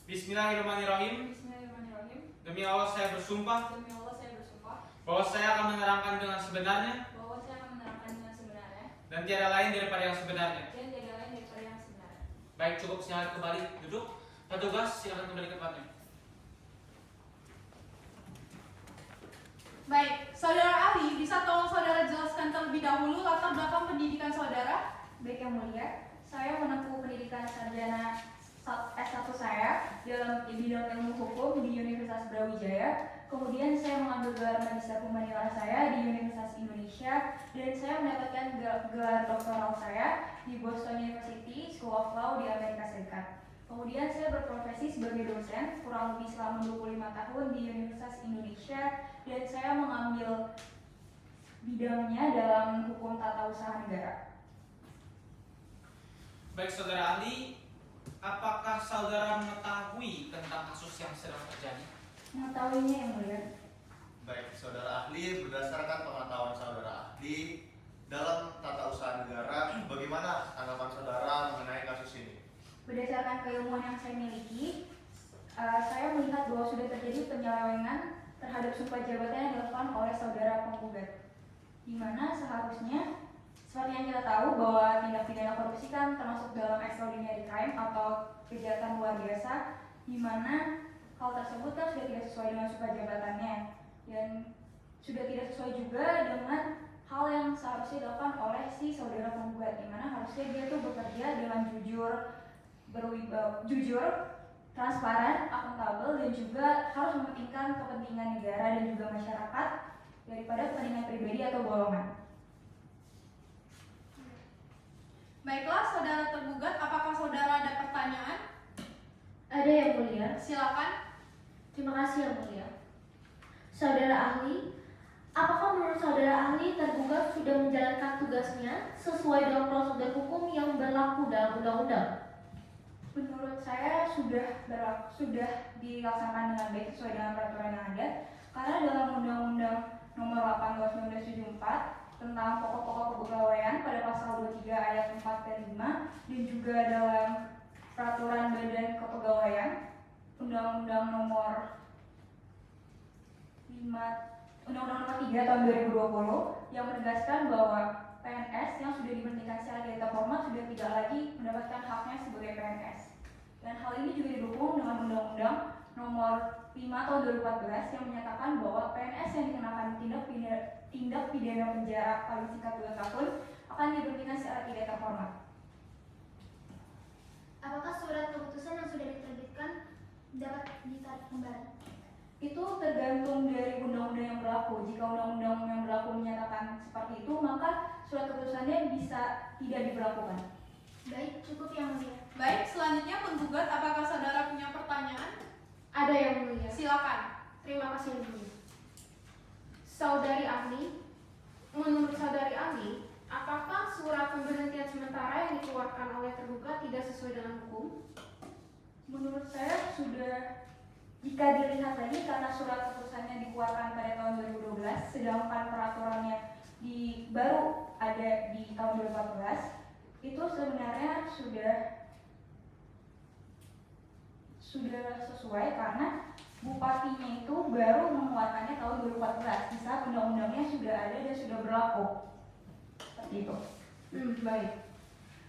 Speaker 8: Bismillahirrahmanirrahim.
Speaker 3: Bismillahirrahmanirrahim.
Speaker 8: Demi Allah saya bersumpah
Speaker 3: Demi Allah saya bersumpah
Speaker 8: bahwa saya akan menerangkan dengan sebenarnya
Speaker 3: bahwa saya akan menerangkan dengan sebenarnya
Speaker 8: dan tiada lain daripada yang sebenarnya.
Speaker 3: dan tidak lain daripada yang sebenarnya.
Speaker 8: Baik, cukup, silakan kembali duduk. Petugas, silakan kembali ke tempatnya.
Speaker 3: Baik, saudara ahli, bisa tolong saudara jelaskan terlebih dahulu latar belakang pendidikan saudara?
Speaker 13: Baik Yang Mulia, saya menempuh pendidikan sarjana S1 saya dalam bidang ilmu hukum di Universitas Brawijaya. Kemudian saya mengambil gelar magister humaniora saya di Universitas Indonesia dan saya mendapatkan gelar doktoral saya di Boston University School of Law di Amerika Serikat. Kemudian saya berprofesi sebagai dosen kurang lebih selama 25 tahun di Universitas Indonesia dan saya mengambil bidangnya dalam hukum tata usaha negara.
Speaker 8: Baik, saudara ahli, apakah saudara mengetahui tentang kasus yang sedang terjadi?
Speaker 13: Mengetahuinya Yang Mulia.
Speaker 9: Baik, saudara ahli, berdasarkan pengetahuan saudara ahli dalam tata usaha negara, bagaimana tanggapan saudara mengenai kasus ini?
Speaker 13: Berdasarkan keilmuan yang saya miliki, saya melihat bahwa sudah terjadi penyelewengan terhadap sumpah jabatan yang dilakukan oleh saudara penggugat, di mana seharusnya seperti yang kita tahu bahwa tindak pidana korupsi kan termasuk dalam extraordinary crime atau kejahatan luar biasa, di mana hal tersebut kan sudah tidak sesuai dengan sumpah jabatannya dan sudah tidak sesuai juga dengan hal yang seharusnya dilakukan oleh si saudara penggugat, di mana harusnya dia tuh bekerja dengan jujur, transparan, akuntabel, dan juga harus mementingkan kepentingan negara dan juga masyarakat daripada kepentingan pribadi atau golongan.
Speaker 3: Baiklah, saudara tergugat, apakah saudara ada pertanyaan?
Speaker 10: Ada yang mulia.
Speaker 3: Silakan.
Speaker 10: Terima kasih yang mulia. Saudara ahli, apakah menurut saudara ahli tergugat sudah menjalankan tugasnya sesuai dengan prosedur hukum yang berlaku dalam undang-undang?
Speaker 13: Menurut saya sudah dilaksanakan dengan baik sesuai dengan peraturan yang ada, karena dalam Undang-Undang Nomor 8 Tahun 1974 tentang pokok-pokok kepegawaian pada pasal 23 ayat 4 dan 5, dan juga dalam Peraturan Badan Kepegawaian Undang-Undang Nomor 3 Tahun 2020 yang menegaskan bahwa PNS yang sudah diberhentikan secara tidak hormat sudah tidak lagi mendapatkan haknya sebagai PNS. Dan hal ini juga didukung dengan Undang-Undang Nomor 5 Tahun 2014 yang menyatakan bahwa PNS yang dikenakan tindak pidana penjara paling singkat 2 tahun akan diberhentikan secara tidak terhormat.
Speaker 10: Apakah surat keputusan yang sudah diterbitkan dapat ditarik kembali?
Speaker 13: Itu tergantung dari undang-undang yang berlaku. Jika undang-undang yang berlaku menyatakan seperti itu, maka surat keputusannya bisa tidak diberlakukan.
Speaker 10: Baik, cukup yang mulia.
Speaker 3: Baik, selanjutnya penggugat, apakah saudara punya pertanyaan?
Speaker 6: Ada yang mulia.
Speaker 3: Silakan.
Speaker 6: Terima kasih yang mulia. Saudari ahli, menurut saudari ahli, apakah surat pemberhentian sementara yang dikeluarkan oleh tergugat tidak sesuai dengan hukum?
Speaker 13: Menurut saya sudah, jika dilihat lagi karena surat keputusannya dikeluarkan pada tahun 2012, sedangkan peraturannya baru ada di tahun 2014, itu sebenarnya sudah sesuai karena bupatinya itu baru mengeluarkannya tahun 2014 di saat undang-undangnya sudah ada dan sudah berlaku. Seperti itu.
Speaker 6: Baik.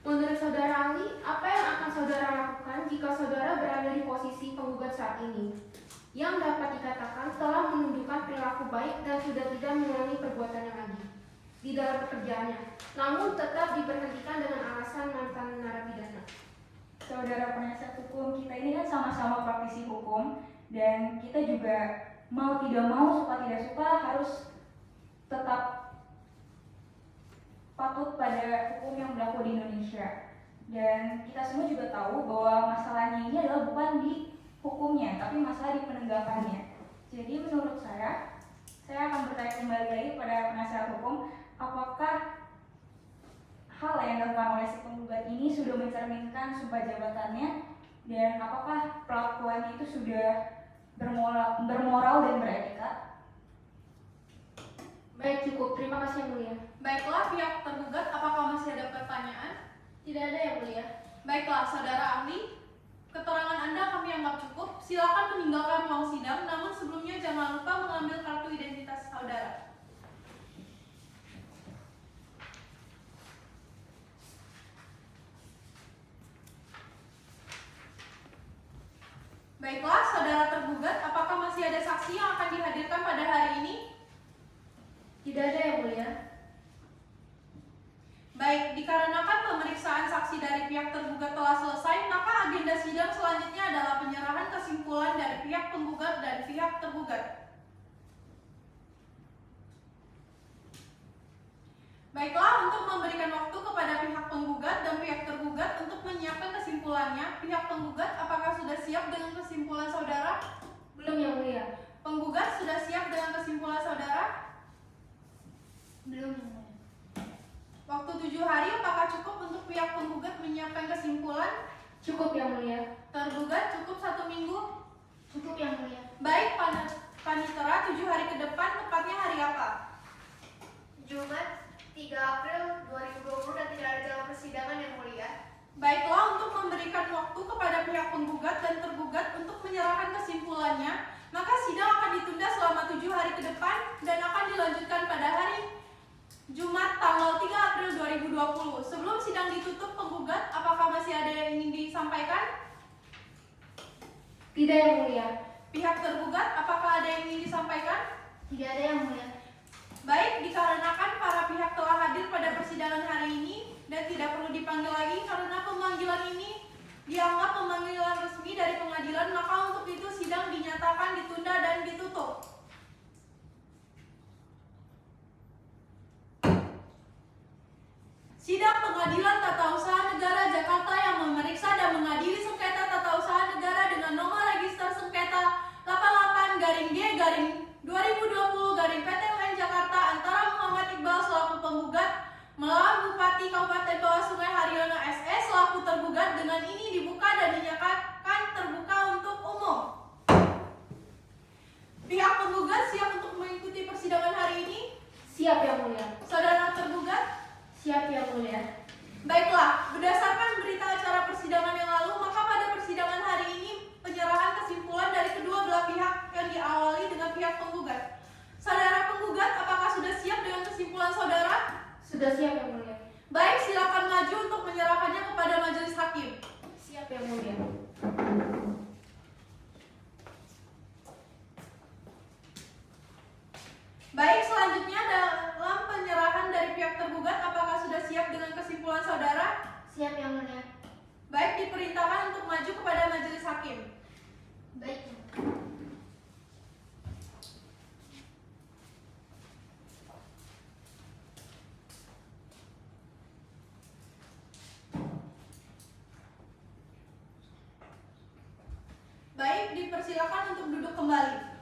Speaker 6: Menurut saudara ahli, apa yang akan saudara lakukan jika saudara berada di posisi penggugat saat ini? Yang dapat dikatakan telah menunjukkan perilaku baik dan sudah tidak mengulangi perbuatannya lagi di dalam pekerjaannya, namun tetap diberhentikan dengan alasan mantan narapidana.
Speaker 13: Saudara penasihat hukum kita ini kan sama-sama praktisi hukum, dan kita juga mau tidak mau, suka tidak suka harus tetap patut pada hukum yang berlaku di Indonesia. Dan kita semua juga tahu bahwa masalahnya ini adalah bukan di hukumnya, tapi masalah di penegakannya. Jadi menurut saya akan bertanya kembali lagi pada penasihat hukum, apakah hal yang dilakukan oleh si penggugat ini sudah mencerminkan sumpah jabatannya, dan apakah pelakuannya itu sudah bermoral dan beretika?
Speaker 6: Baik, cukup. Terima kasih yang mulia.
Speaker 3: Baiklah, pihak tergugat, apakah masih ada pertanyaan?
Speaker 10: Tidak ada yang mulia.
Speaker 3: Baiklah, saudara ahli, keterangan Anda kami anggap cukup. Silakan meninggalkan ruang sidang, namun sebelumnya jangan lupa mengambil kartu identitas saudara. Baiklah, saudara tergugat, apakah masih ada saksi yang akan dihadirkan pada hari ini?
Speaker 10: Tidak ada yang mulia.
Speaker 3: Baik, dikarenakan pemeriksaan saksi dari pihak tergugat telah selesai, maka agenda sidang selanjutnya adalah penyerahan kesimpulan dari pihak penggugat dan pihak tergugat. Baiklah, untuk memberikan waktu kepada pihak penggugat dan pihak tergugat untuk menyiapkan kesimpulannya, pihak penggugat apakah sudah siap dengan kesimpulan saudara?
Speaker 6: Belum yang mulia.
Speaker 3: Penggugat sudah siap dengan kesimpulan saudara?
Speaker 10: Belum yang mulia.
Speaker 3: Waktu 7 hari apakah cukup untuk pihak penggugat menyiapkan kesimpulan?
Speaker 6: Cukup yang mulia.
Speaker 3: Tergugat cukup 1 minggu?
Speaker 10: Cukup yang mulia.
Speaker 3: Baik, panitera 7 hari ke depan
Speaker 1: Jumat 3 April 2020 dan tidak ada dalam persidangan yang mulia.
Speaker 3: Baiklah, untuk memberikan waktu kepada pihak penggugat dan tergugat untuk menyerahkan kesimpulannya, maka sidang akan ditunda selama 7 hari ke depan dan akan dilanjutkan pada hari Jumat tanggal 3 April 2020. Sebelum sidang ditutup, penggugat, apakah masih ada yang ingin disampaikan?
Speaker 6: Tidak, Yang Mulia.
Speaker 3: Pihak tergugat, apakah ada yang ingin disampaikan?
Speaker 6: Tidak ada, Yang Mulia.
Speaker 3: Baik, dikarenakan para pihak telah hadir pada persidangan hari ini dan tidak perlu dipanggil lagi karena pemanggilan ini dianggap pemanggilan resmi dari pengadilan, maka untuk itu sidang dinyatakan ditunda dan ditutup. Sidang Pengadilan Tata Usaha Negara Jakarta yang memeriksa dan mengadili sengketa tata usaha negara dengan nomor register sengketa 88-G-2020-PT UN Jakarta antara Muhammad Iqbal selaku penggugat melawan Bupati Kabupaten Bawah Sungai Haryono SE selaku tergugat dengan ini dibuka dan dinyatakan terbuka untuk umum. Pihak penggugat siap untuk mengikuti persidangan hari ini?
Speaker 6: Siap, Yang Mulia.
Speaker 3: Saudara tergugat?
Speaker 6: Siap, Yang Mulia.
Speaker 3: Baiklah, berdasarkan berita acara persidangan yang lalu, maka pada persidangan hari ini penyerahan kesimpulan dari kedua belah pihak yang diawali dengan pihak penggugat. Saudara penggugat, apakah sudah siap dengan kesimpulan saudara?
Speaker 6: Sudah siap, Yang Mulia.
Speaker 3: Baik, silakan maju untuk menyerahkannya kepada majelis hakim.
Speaker 6: Siap, Yang Mulia.
Speaker 3: Baik, selanjutnya dalam penyerahan dari pihak tergugat, apakah sudah siap dengan kesimpulan saudara?
Speaker 6: Siap, Yang Mulia.
Speaker 3: Baik, diperintahkan untuk maju kepada majelis hakim.
Speaker 6: Baik.
Speaker 3: Baik, dipersilakan untuk duduk kembali.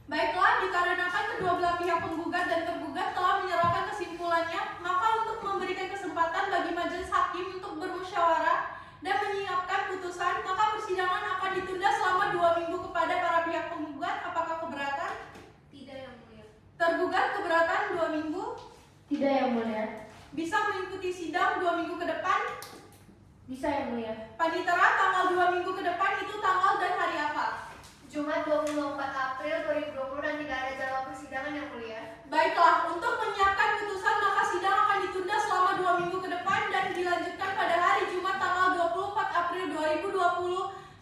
Speaker 3: Baiklah, dikarenakan kedua belah pihak penggugat dan tergugat telah menyerahkan kesimpulannya, maka untuk memberikan kesempatan bagi majelis hakim untuk bermusyawarah dan menyiapkan putusan, maka persidangan akan ditunda selama 2 minggu kepada para pihak penggugat. Apakah keberatan?
Speaker 6: Tidak, Yang Mulia.
Speaker 3: Tergugat keberatan 2 minggu?
Speaker 6: Tidak, Yang Mulia.
Speaker 3: Bisa mengikuti sidang 2 minggu ke depan?
Speaker 6: Bisa, Yang Mulia.
Speaker 3: Panitera, tanggal 2 minggu ke depan itu tanggal dan hari apa?
Speaker 1: Jumat 24 April 2020 dan tidak ada jadwal persidangan yang mulia.
Speaker 3: Baiklah, untuk menyiapkan putusan maka sidang akan ditunda selama 2 minggu ke depan dan dilanjutkan pada hari Jumat tanggal 24 April 2020.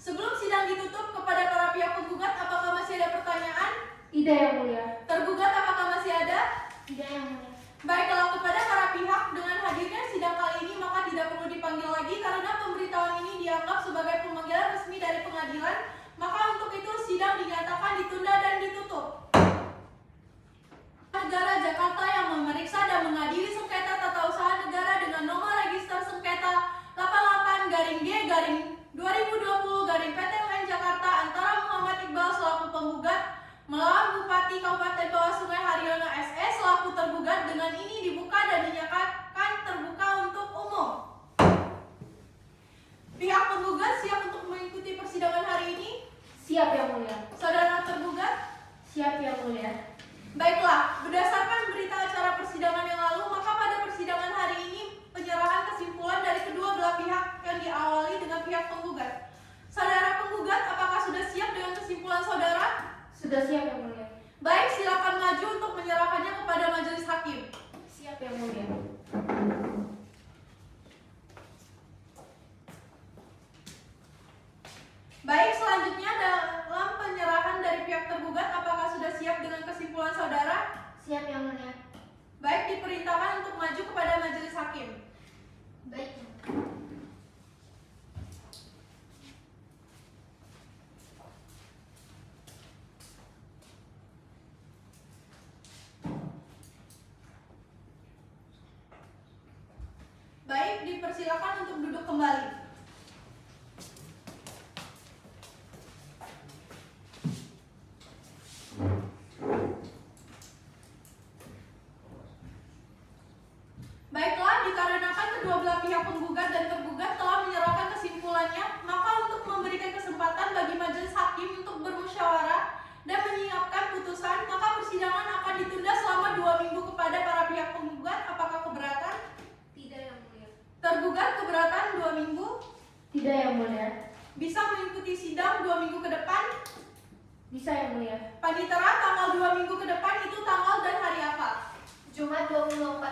Speaker 3: Sebelum sidang ditutup, kepada para pihak penggugat, apakah masih ada pertanyaan?
Speaker 6: Tidak, Yang Mulia.
Speaker 3: Tergugat, apakah masih ada?
Speaker 6: Tidak, Yang Mulia.
Speaker 3: Baiklah, kepada para pihak, dengan hadirnya sidang kali ini maka tidak perlu dipanggil lagi karena pemberitahuan ini dianggap sebagai pemanggilan resmi dari pengadilan. Maka untuk itu sidang dinyatakan ditunda dan ditutup. Negara Jakarta yang memeriksa dan mengadili sengketa tata usaha negara dengan nomor register sengketa 88-G-2020-PT UN Jakarta antara Muhammad Iqbal selaku penggugat melawan Bupati Kabupaten Bawah Sungai Haryono SE selaku tergugat dengan ini dibuka dan dinyatakan terbuka untuk umum. Pihak penggugat siap untuk mengikuti persidangan hari ini?
Speaker 6: Siap, Yang Mulia.
Speaker 3: Saudara tergugat?
Speaker 6: Siap, Yang Mulia.
Speaker 3: Baiklah, berdasarkan berita acara persidangan yang lalu, maka pada persidangan hari ini penyerahan kesimpulan dari kedua belah pihak yang diawali dengan pihak penggugat. Saudara penggugat, apakah sudah siap dengan kesimpulan saudara?
Speaker 6: Sudah siap, Yang Mulia.
Speaker 3: Baik, silakan maju untuk menyerahkannya kepada majelis hakim.
Speaker 6: Siap, Yang Mulia.
Speaker 3: Baik, selanjutnya dalam penyerahan dari pihak tergugat, apakah sudah siap dengan kesimpulan saudara?
Speaker 6: Siap, Yang Mulia.
Speaker 3: Baik, diperintahkan untuk maju kepada majelis hakim.
Speaker 6: Baik.
Speaker 3: Baik, dipersilakan untuk duduk kembali. Baiklah, dikarenakan kedua belah pihak penggugat dan tergugat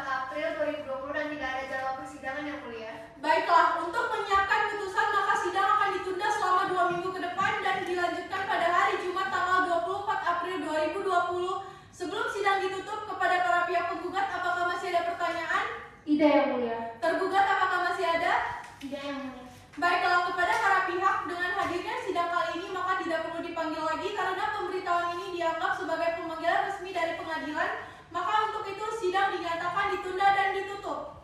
Speaker 1: April 2020 dan tidak ada jadwal persidangan yang mulia.
Speaker 3: Baiklah, untuk menyiapkan putusan maka sidang akan ditunda selama 2 minggu ke depan dan dilanjutkan pada hari Jumat tanggal 24 April 2020. Sebelum sidang ditutup, kepada para pihak penggugat apakah masih ada pertanyaan?
Speaker 6: Tidak yang mulia.
Speaker 3: Tergugat apakah masih ada?
Speaker 6: Tidak yang mulia.
Speaker 3: Baiklah, kepada para pihak, dengan hadirnya sidang kali ini maka tidak perlu dipanggil lagi karena pemberitahuan ini dianggap sebagai pemanggilan resmi dari pengadilan. Maka untuk itu sidang dinyatakan ditunda dan ditutup.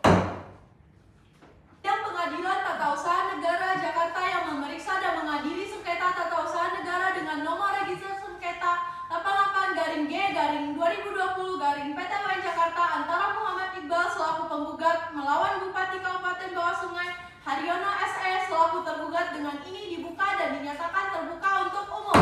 Speaker 3: Sidang Pengadilan Tata Usaha Negara Jakarta yang memeriksa dan mengadili sengketa tata usaha negara dengan nomor register sengketa 88-G-2020-PTWN Jakarta antara Muhammad Iqbal selaku penggugat melawan Bupati Kabupaten Bawah Sungai Haryono SE selaku tergugat dengan ini dibuka dan dinyatakan terbuka untuk umum.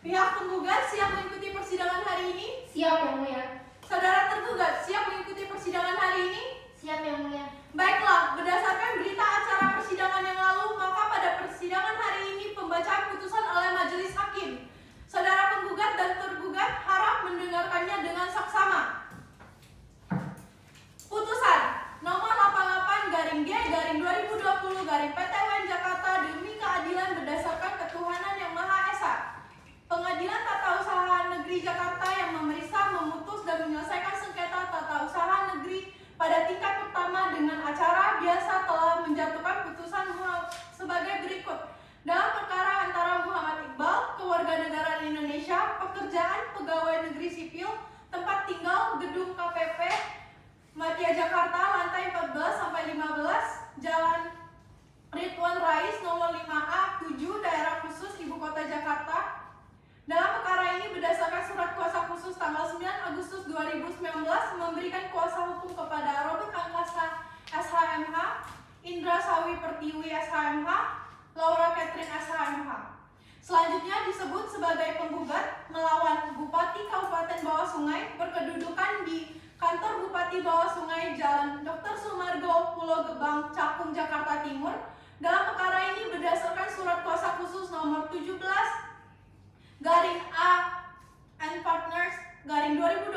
Speaker 3: Pihak penggugat siap mengikuti persidangan hari ini?
Speaker 6: Siap yang mulia.
Speaker 3: Saudara tergugat siap mengikuti persidangan hari ini?
Speaker 6: Siap yang mulia.
Speaker 3: Baiklah, berdasarkan berita acara persidangan yang lalu, maka pada persidangan hari ini pembacaan putusan oleh majelis hakim. Saudara penggugat dan tergugat harap mendengarkannya dengan saksama. Putusan nomor 88-G-2020-PTWN Jakarta demi keadilan berdasarkan ketuhanan yang Maha Esa. Pengadilan Tata Usaha Negeri Jakarta yang memeriksa, memutus dan menyelesaikan sengketa tata usaha negeri pada tingkat pertama dengan acara biasa telah menjatuhkan putusan sebagai berikut. Dalam perkara antara Muhammad Iqbal, kewarganegaraan Indonesia, pekerjaan pegawai negeri sipil, tempat tinggal gedung KPP Matia Jakarta, lantai 14-15, Jalan Ridwan Rais, nomor 5A, 7, daerah khusus Ibu Kota Jakarta. Dalam perkara ini berdasarkan surat kuasa khusus tanggal 9 Agustus 2019 memberikan kuasa hukum kepada Robert Angkasa SHMH, Indra Sawi Pertiwi SHMH, Laura Catherine SHMH. Selanjutnya disebut sebagai penggugat melawan Bupati Kabupaten Bawah Sungai berkedudukan di Kantor Bupati Bawah Sungai Jalan Dr. Sumargo, Pulau Gebang, Cakung, Jakarta Timur. Dalam perkara ini berdasarkan surat kuasa khusus nomor 17 garing A and Partners garing 2020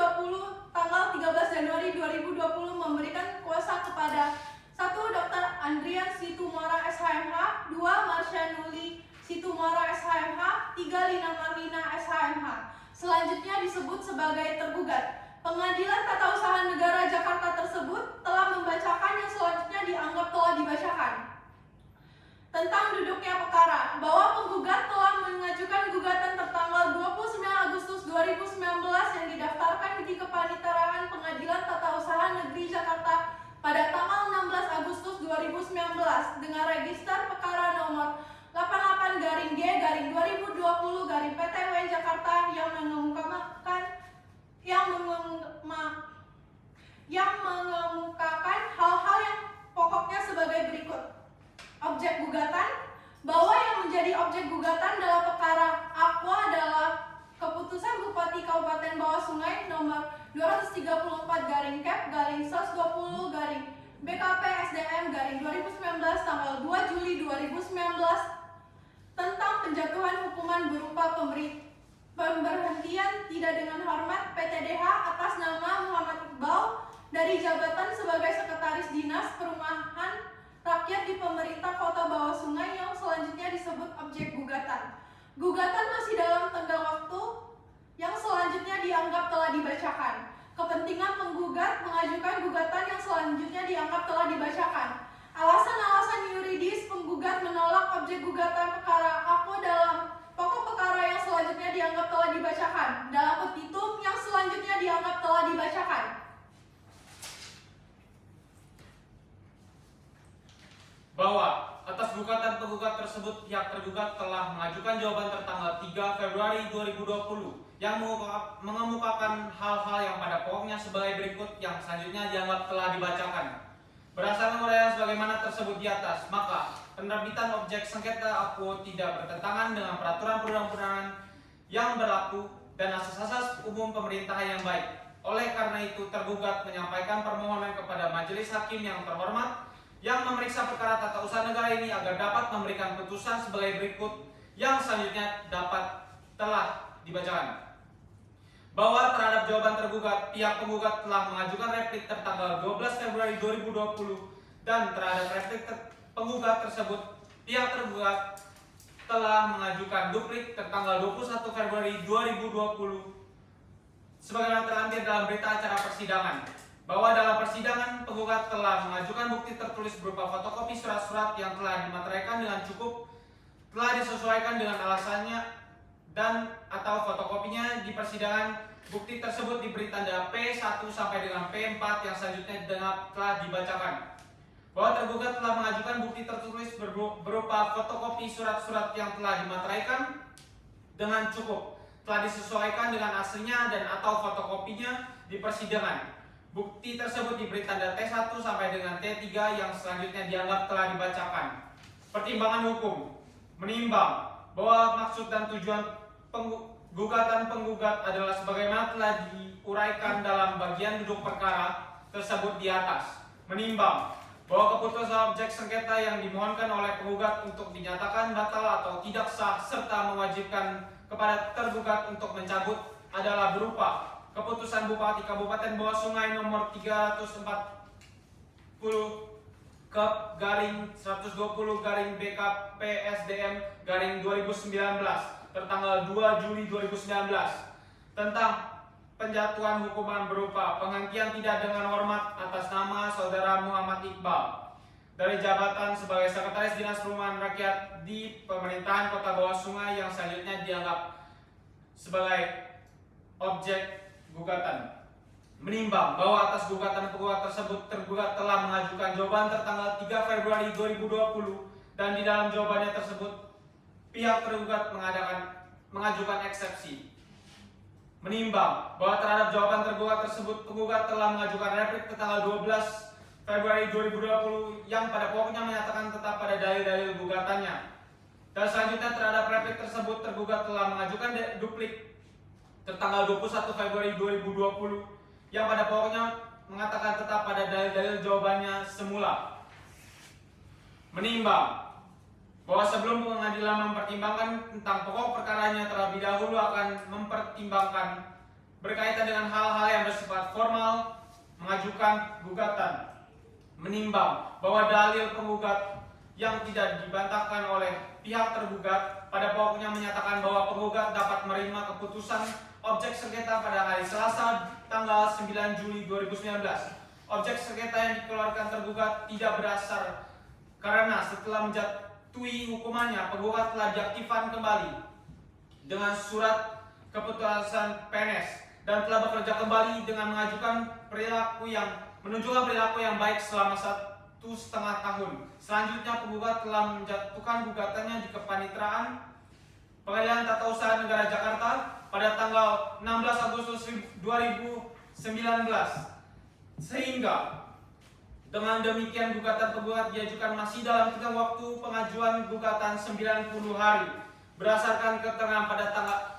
Speaker 3: tanggal 13 Januari 2020 memberikan kuasa kepada 1. Dr. Andrian Situmora SHMH, 2. Marshanuli Situmora SHMH, 3. Lina Marlina SHMH. Selanjutnya disebut sebagai tergugat. Pengadilan Tata Usaha Negara Jakarta tersebut telah membacakan yang selanjutnya dianggap telah dibacakan. Tentang duduknya perkara, bahwa penggugat telah mengajukan gugatan tertanggal 29 Agustus 2019 yang didaftarkan di Kepaniteraan Pengadilan Tata Usaha Negeri Jakarta pada tanggal 16 Agustus 2019 dengan register perkara nomor 88-G-2020-PTWN Jakarta yang mengemukakan hal-hal yang pokoknya sebagai berikut. Objek gugatan, bahwa yang menjadi objek gugatan dalam perkara Aqua adalah keputusan Bupati Kabupaten Bawah Sungai nomor 230/20/BKP/SDM/2019 tanggal 2 Juli 2019 tentang penjatuhan hukuman berupa pemberhentian tidak dengan hormat PTDH atas nama Muhammad Iqbal dari jabatan sebagai Sekretaris Dinas Perumahan Rakyat di Pemerintah Kota Bawah Sungai yang selanjutnya disebut objek gugatan. Gugatan masih dalam tenggang waktu yang selanjutnya dianggap telah dibacakan. Kepentingan penggugat mengajukan gugatan yang selanjutnya dianggap telah dibacakan. Alasan-alasan yuridis penggugat menolak objek gugatan perkara Aqua dalam pokok perkara yang selanjutnya dianggap telah dibacakan. Dalam petitum yang selanjutnya dianggap telah dibacakan.
Speaker 8: Bahwa atas gugatan penggugat tersebut pihak tergugat telah mengajukan jawaban tertanggal 3 Februari 2020 yang mengemukakan hal-hal yang pada pokoknya sebagai berikut yang selanjutnya dianggap telah dibacakan. Berdasarkan uraian sebagaimana tersebut di atas, maka penerbitan objek sengketa Aqua tidak bertentangan dengan peraturan perundang-undangan yang berlaku dan asas-asas umum pemerintahan yang baik. Oleh karena itu, tergugat menyampaikan permohonan kepada majelis hakim yang terhormat yang memeriksa perkara tata usaha negara ini agar dapat memberikan putusan sebagai berikut yang selanjutnya telah dibacakan. bahwa terhadap jawaban tergugat, pihak penggugat telah mengajukan replik tertanggal 12 Februari 2020 dan terhadap replik penggugat tersebut, pihak tergugat telah mengajukan duplik tertanggal 21 Februari 2020 sebagaimana terlampir dalam berita acara persidangan. Bahwa dalam persidangan penggugat telah mengajukan bukti tertulis berupa fotokopi surat-surat yang telah dimateraikan dengan cukup, telah disesuaikan dengan alasannya dan atau fotokopinya di persidangan. Bukti tersebut diberi tanda P1 sampai dengan P4 yang selanjutnya telah dibacakan. Bahwa tergugat telah mengajukan bukti tertulis berupa fotokopi surat-surat yang telah dimateraikan dengan cukup, telah disesuaikan dengan aslinya dan atau fotokopinya di persidangan. Bukti tersebut diberi tanda T1 sampai dengan T3 yang selanjutnya dianggap telah dibacakan. Pertimbangan hukum menimbang bahwa maksud dan tujuan gugatan penggugat adalah sebagaimana telah diuraikan dalam bagian duduk perkara tersebut di atas. Menimbang bahwa keputusan objek sengketa yang dimohonkan oleh penggugat untuk dinyatakan batal atau tidak sah serta mewajibkan kepada tergugat untuk mencabut adalah berupa keputusan Bupati Kabupaten Bawah Sungai nomor 340 /BKPSDM/2019 tertanggal 2 Juli 2019 tentang penjatuhan hukuman berupa penghentian tidak dengan hormat atas nama Saudara Muhammad Iqbal dari jabatan sebagai Sekretaris Dinas Perumahan Rakyat di Pemerintahan Kota Bawah Sungai yang selanjutnya dianggap sebagai objek gugatan. Menimbang bahwa atas gugatan penggugat tersebut tergugat telah mengajukan jawaban tertanggal 3 Februari 2020 dan di dalam jawabannya tersebut pihak tergugat mengajukan eksepsi. Menimbang bahwa terhadap jawaban tergugat tersebut penggugat telah mengajukan replik tertanggal 12 Februari 2020 yang pada pokoknya menyatakan tetap pada dalil-dalil gugatannya. Dan selanjutnya terhadap replik tersebut tergugat telah mengajukan duplik tertanggal 21 Februari 2020 yang pada pokoknya mengatakan tetap pada dalil-dalil jawabannya semula. Menimbang bahwa sebelum pengadilan mempertimbangkan tentang pokok perkaranya terlebih dahulu akan mempertimbangkan berkaitan dengan hal-hal yang bersifat formal mengajukan gugatan. Menimbang bahwa dalil penggugat yang tidak dibantahkan oleh pihak tergugat pada pokoknya menyatakan bahwa penggugat dapat menerima keputusan objek sengketa pada hari Selasa tanggal 9 Juli 2019. Objek sengketa yang dikeluarkan tergugat tidak berdasar karena setelah menjatuhi hukumannya penggugat telah diaktifkan kembali dengan surat keputusan PNS dan telah bekerja kembali dengan menunjukkan perilaku yang baik selama 1,5 tahun. Selanjutnya penggugat telah menjatuhkan gugatannya di Kepaniteraan Pengadilan Tata Usaha Negara Jakarta pada tanggal 16 Agustus 2019 sehingga dengan demikian gugatan penggugat diajukan masih dalam tenggang waktu pengajuan gugatan 90 hari berdasarkan keterangan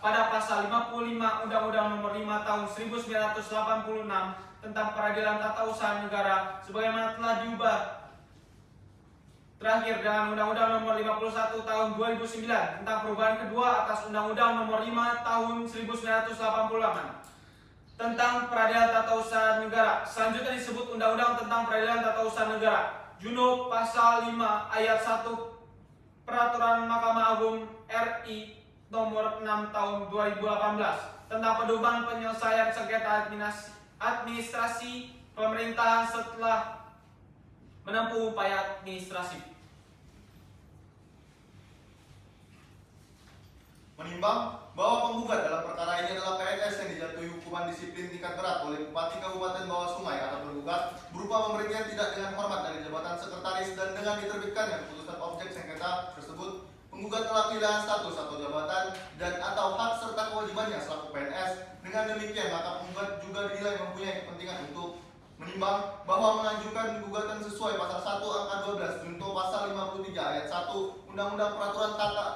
Speaker 8: pada pasal 55 Undang-Undang Nomor 5 Tahun 1986 tentang Peradilan Tata Usaha Negara sebagaimana telah diubah terakhir dengan Undang-Undang Nomor 51 Tahun 2009 tentang perubahan kedua atas Undang-Undang Nomor 5 Tahun 1988 tentang Peradilan Tata Usaha Negara. Selanjutnya disebut Undang-Undang tentang Peradilan Tata Usaha Negara. Junub Pasal 5 Ayat 1 Peraturan Mahkamah Agung RI Nomor 6 Tahun 2018 tentang pedoman penyelesaian sengketa administrasi pemerintahan setelah menempuh upaya administrasi.
Speaker 9: Menimbang bahwa penggugat dalam perkara ini adalah PNS yang dijatuhi hukuman disiplin tingkat berat oleh Bupati Kabupaten Bawah Sungai atau tergugat berupa pemberhentian tidak dengan hormat dari jabatan sekretaris dan dengan diterbitkannya keputusan objek sengketa tersebut, penggugat telah kehilangan status atau jabatan dan atau hak serta kewajibannya selaku PNS. Dengan demikian maka penggugat juga dinilai mempunyai kepentingan untuk menimbang bahwa mengajukan gugatan sesuai pasal 1 angka 12 junto pasal 53 ayat 1 Undang-Undang Peraturan Tata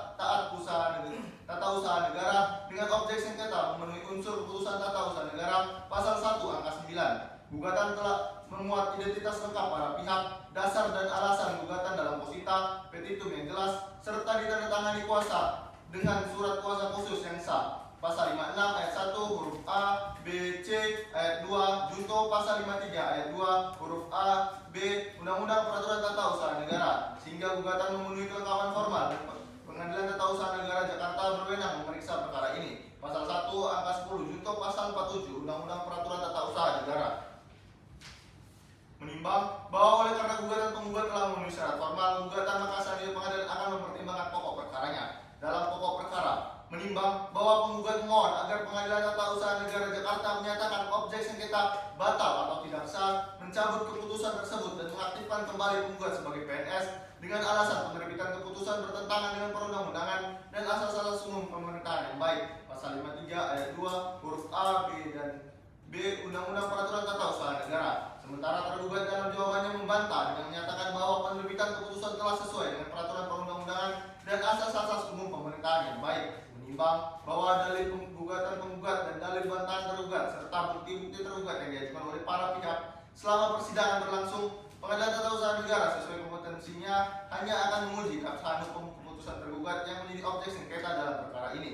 Speaker 9: Usaha Negara dengan objek sengketa memenuhi unsur keputusan tata usaha negara pasal 1 angka 9. Gugatan telah memuat identitas lengkap para pihak, dasar dan alasan gugatan dalam posita, petitum yang jelas serta ditandatangani kuasa dengan surat kuasa khusus yang sah. pasal 56 ayat 1 huruf A, B, C ayat 2, junto pasal 53 ayat 2 huruf A, B, Undang-Undang Peraturan Tata Usaha Negara, sehingga gugatan memenuhi kelengkapan formal dan Pengadilan Tata Usaha Negara Jakarta berwenang memeriksa perkara ini. Pasal 1 angka 10 junto pasal 47 Undang-Undang Peraturan Tata Usaha Negara. Menimbang bahwa oleh karena gugatan penggugat telah memenuhi syarat formal gugatan, maka selanjutnya pengadilan akan mempertimbangkan pokok perkaranya. Dalam pokok perkara, menimbang bahwa penggugat mohon agar Pengadilan Tata Usaha Negara Jakarta menyatakan objek sengketa batal atau tidak sah, mencabut keputusan tersebut dan mengaktifkan kembali penggugat sebagai PNS dengan alasan penerbitan keputusan bertentangan dengan perundang-undangan dan asas-asas umum pemerintahan yang baik. Pasal 53 ayat 2 huruf A, B, dan B Undang-Undang Peraturan Tata Usaha Negara. Sementara tergugat dalam jawabannya membantah dengan menyatakan bahwa penerbitan keputusan telah sesuai dengan peraturan perundang-undangan dan asas-asas umum pemerintahan yang baik. Menimbang bahwa dalil penggugat dan dalil bantahan tergugat serta bukti-bukti tergugat yang diajukan oleh para pihak selama persidangan berlangsung, Pengadilan Tata Usaha Negara sesuai kompetensinya hanya akan menguji keabsahan hukum keputusan tergugat yang menjadi objek sengketa dalam perkara ini.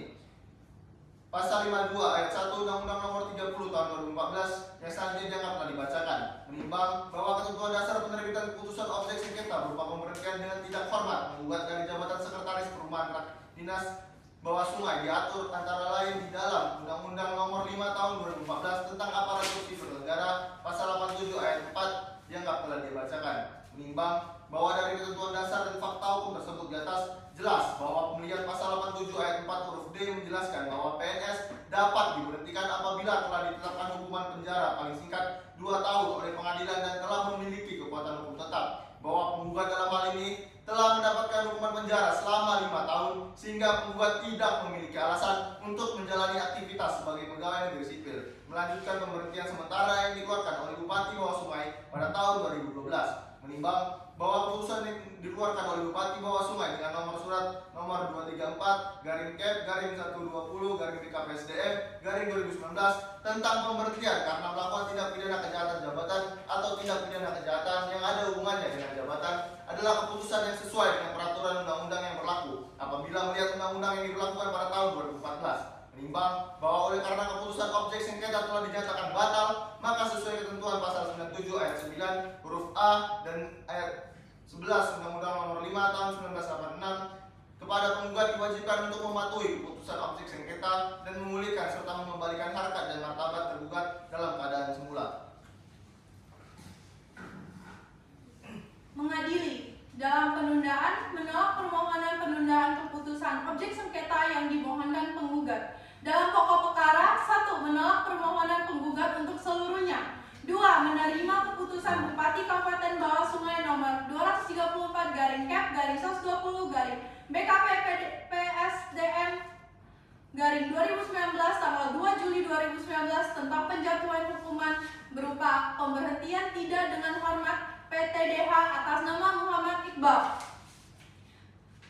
Speaker 9: Pasal 52 ayat 1 Undang-Undang Nomor 30 Tahun 2014 yang selanjutnya dianggap telah dibacakan, menimbang bahwa ketentuan dasar penerbitan keputusan objek sengketa berupa pemberhentian dengan tidak hormat menggugat dari jabatan Sekretaris Perumahan Dinas Bawah Sungai diatur antara lain di dalam Undang-Undang Nomor 5 Tahun 2014 tentang aparatur sipil negara, pasal 87 ayat 4 dianggap telah dibacakan, menimbang bahwa dari ketentuan dasar dan fakta hukum tersebut di atas jelas bahwa pemilihan pasal 87 ayat 4 huruf D menjelaskan bahwa PNS dapat diberhentikan apabila telah ditetapkan hukuman penjara paling singkat 2 tahun oleh pengadilan dan telah memiliki kekuatan hukum tetap, bahwa penggugat dalam hal ini telah mendapatkan hukuman penjara selama 5 tahun sehingga penggugat tidak memiliki alasan untuk menjalani aktivitas sebagai pegawai negeri sipil, melanjutkan pemberhentian sementara yang dikeluarkan oleh Bupati Bawah Sungai pada tahun 2012. Menimbang bahwa keputusan yang dikeluarkan oleh Bupati Bawah Sungai dengan nomor surat nomor 234/Cap/BKPSDM/2019 tentang pemberhentian karena melakukan tindak pidana kejahatan jabatan atau tindak pidana kejahatan yang ada hubungannya dengan jabatan adalah keputusan yang sesuai dengan peraturan undang-undang yang berlaku apabila melihat undang-undang yang diberlakukan pada tahun 2014. Menimbang bahwa oleh karena keputusan objek sengketa telah dinyatakan batal, maka sesuai ketentuan pasal 97 ayat 9 huruf A dan ayat 11 Undang-Undang Nomor 5 Tahun 1986 kepada penggugat diwajibkan untuk mematuhi keputusan objek sengketa dan memulihkan serta mengembalikan harkat dan martabat tergugat dalam keadaan semula.
Speaker 3: Mengadili dalam penundaan menolak permohonan penundaan keputusan objek sengketa yang dimohonkan penggugat. Dalam pokok perkara, 1. Menolak permohonan penggugat untuk seluruhnya. 2. Menerima keputusan Bupati Kabupaten Bawah Sungai nomor 234/Cap/BKPPSDM/2019 tanggal 2 Juli 2019 tentang penjatuhan hukuman berupa pemberhentian tidak dengan hormat PTDH atas nama Muhammad Iqbal.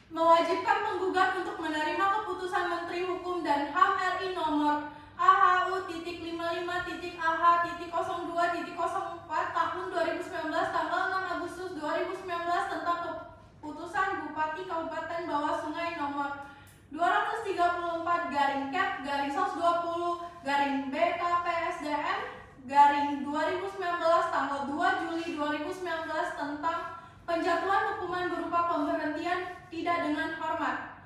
Speaker 3: Mewajibkan penggugat untuk menerima keputusan Menteri Hukum dan HAM RI nomor AHU.50.AH.02.04 tahun 2019 tanggal 6 Agustus 2019 tentang keputusan Bupati Kabupaten Bawah Sungai nomor 234/Cap/BKPSDM/2019 tanggal 2 Juli 2019 tentang penjatuhan hukuman berupa pemberhentian tidak dengan hormat.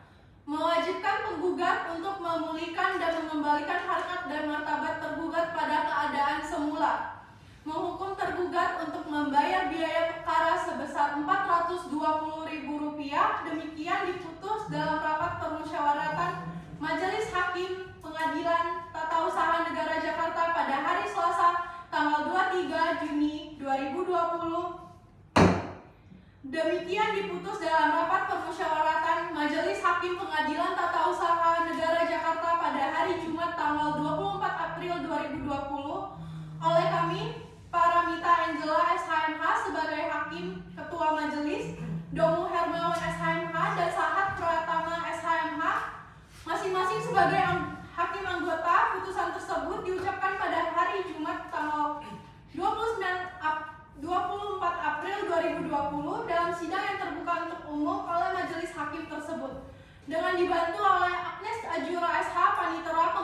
Speaker 3: Mewajibkan penggugat untuk memulihkan dan mengembalikan harkat dan martabat tergugat pada keadaan semula. Menghukum tergugat untuk membayar biaya perkara sebesar Rp420.000. Demikian diputus dalam rapat permusyawaratan Majelis Hakim Pengadilan Tata Usaha Negara Jakarta pada hari Selasa tanggal 23 Juni 2020. Demikian diputus dalam rapat permusyawaratan Majelis Hakim Pengadilan Tata Usaha Negara Jakarta pada hari Jumat tanggal 24 April 2020 oleh kami, Paramita Angela SHMH sebagai Hakim Ketua Majelis, Domu Hermawan SHMH dan Sahat Pratama SHMH masing-masing sebagai Hakim anggota. Putusan tersebut diucapkan pada hari Jumat tanggal 24 April 2020 dalam sidang yang terbuka untuk umum oleh Majelis Hakim tersebut dengan dibantu oleh Agnes Ajura SH Panitera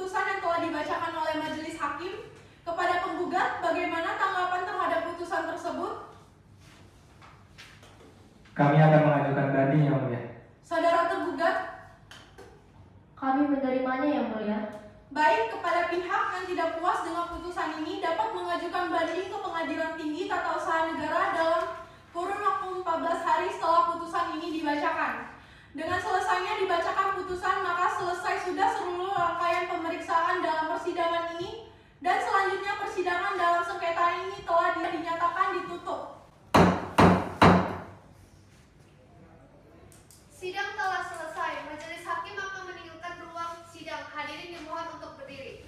Speaker 3: putusan yang telah dibacakan oleh majelis hakim. Kepada penggugat, bagaimana tanggapan terhadap putusan tersebut?
Speaker 14: Kami akan mengajukan banding, Yang Mulia.
Speaker 3: Saudara tergugat,
Speaker 5: Kami menerimanya, Yang Mulia.
Speaker 3: baik, kepada pihak yang tidak puas dengan putusan ini dapat mengajukan banding ke Pengadilan Tinggi Tata Usaha Negara dalam kurun waktu 14 hari setelah putusan ini dibacakan. Dengan selesainya dibacakan putusan, maka selesai sudah seluruh rangkaian pemeriksaan dalam persidangan ini, dan selanjutnya persidangan dalam sengketa ini telah dinyatakan ditutup.
Speaker 1: Sidang telah selesai. Majelis hakim akan meninggalkan ruang sidang. Hadirin dimohon untuk berdiri.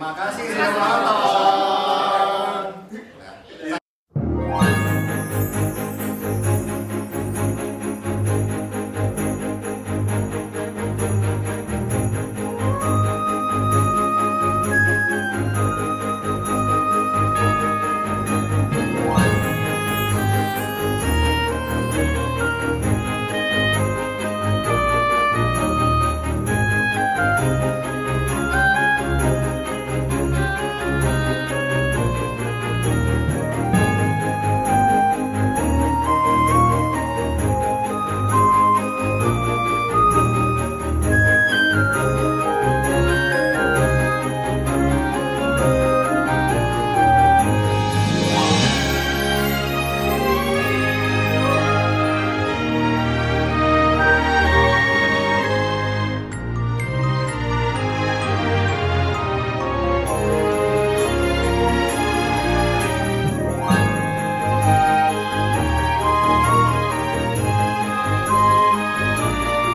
Speaker 7: Terima kasih. Selamat.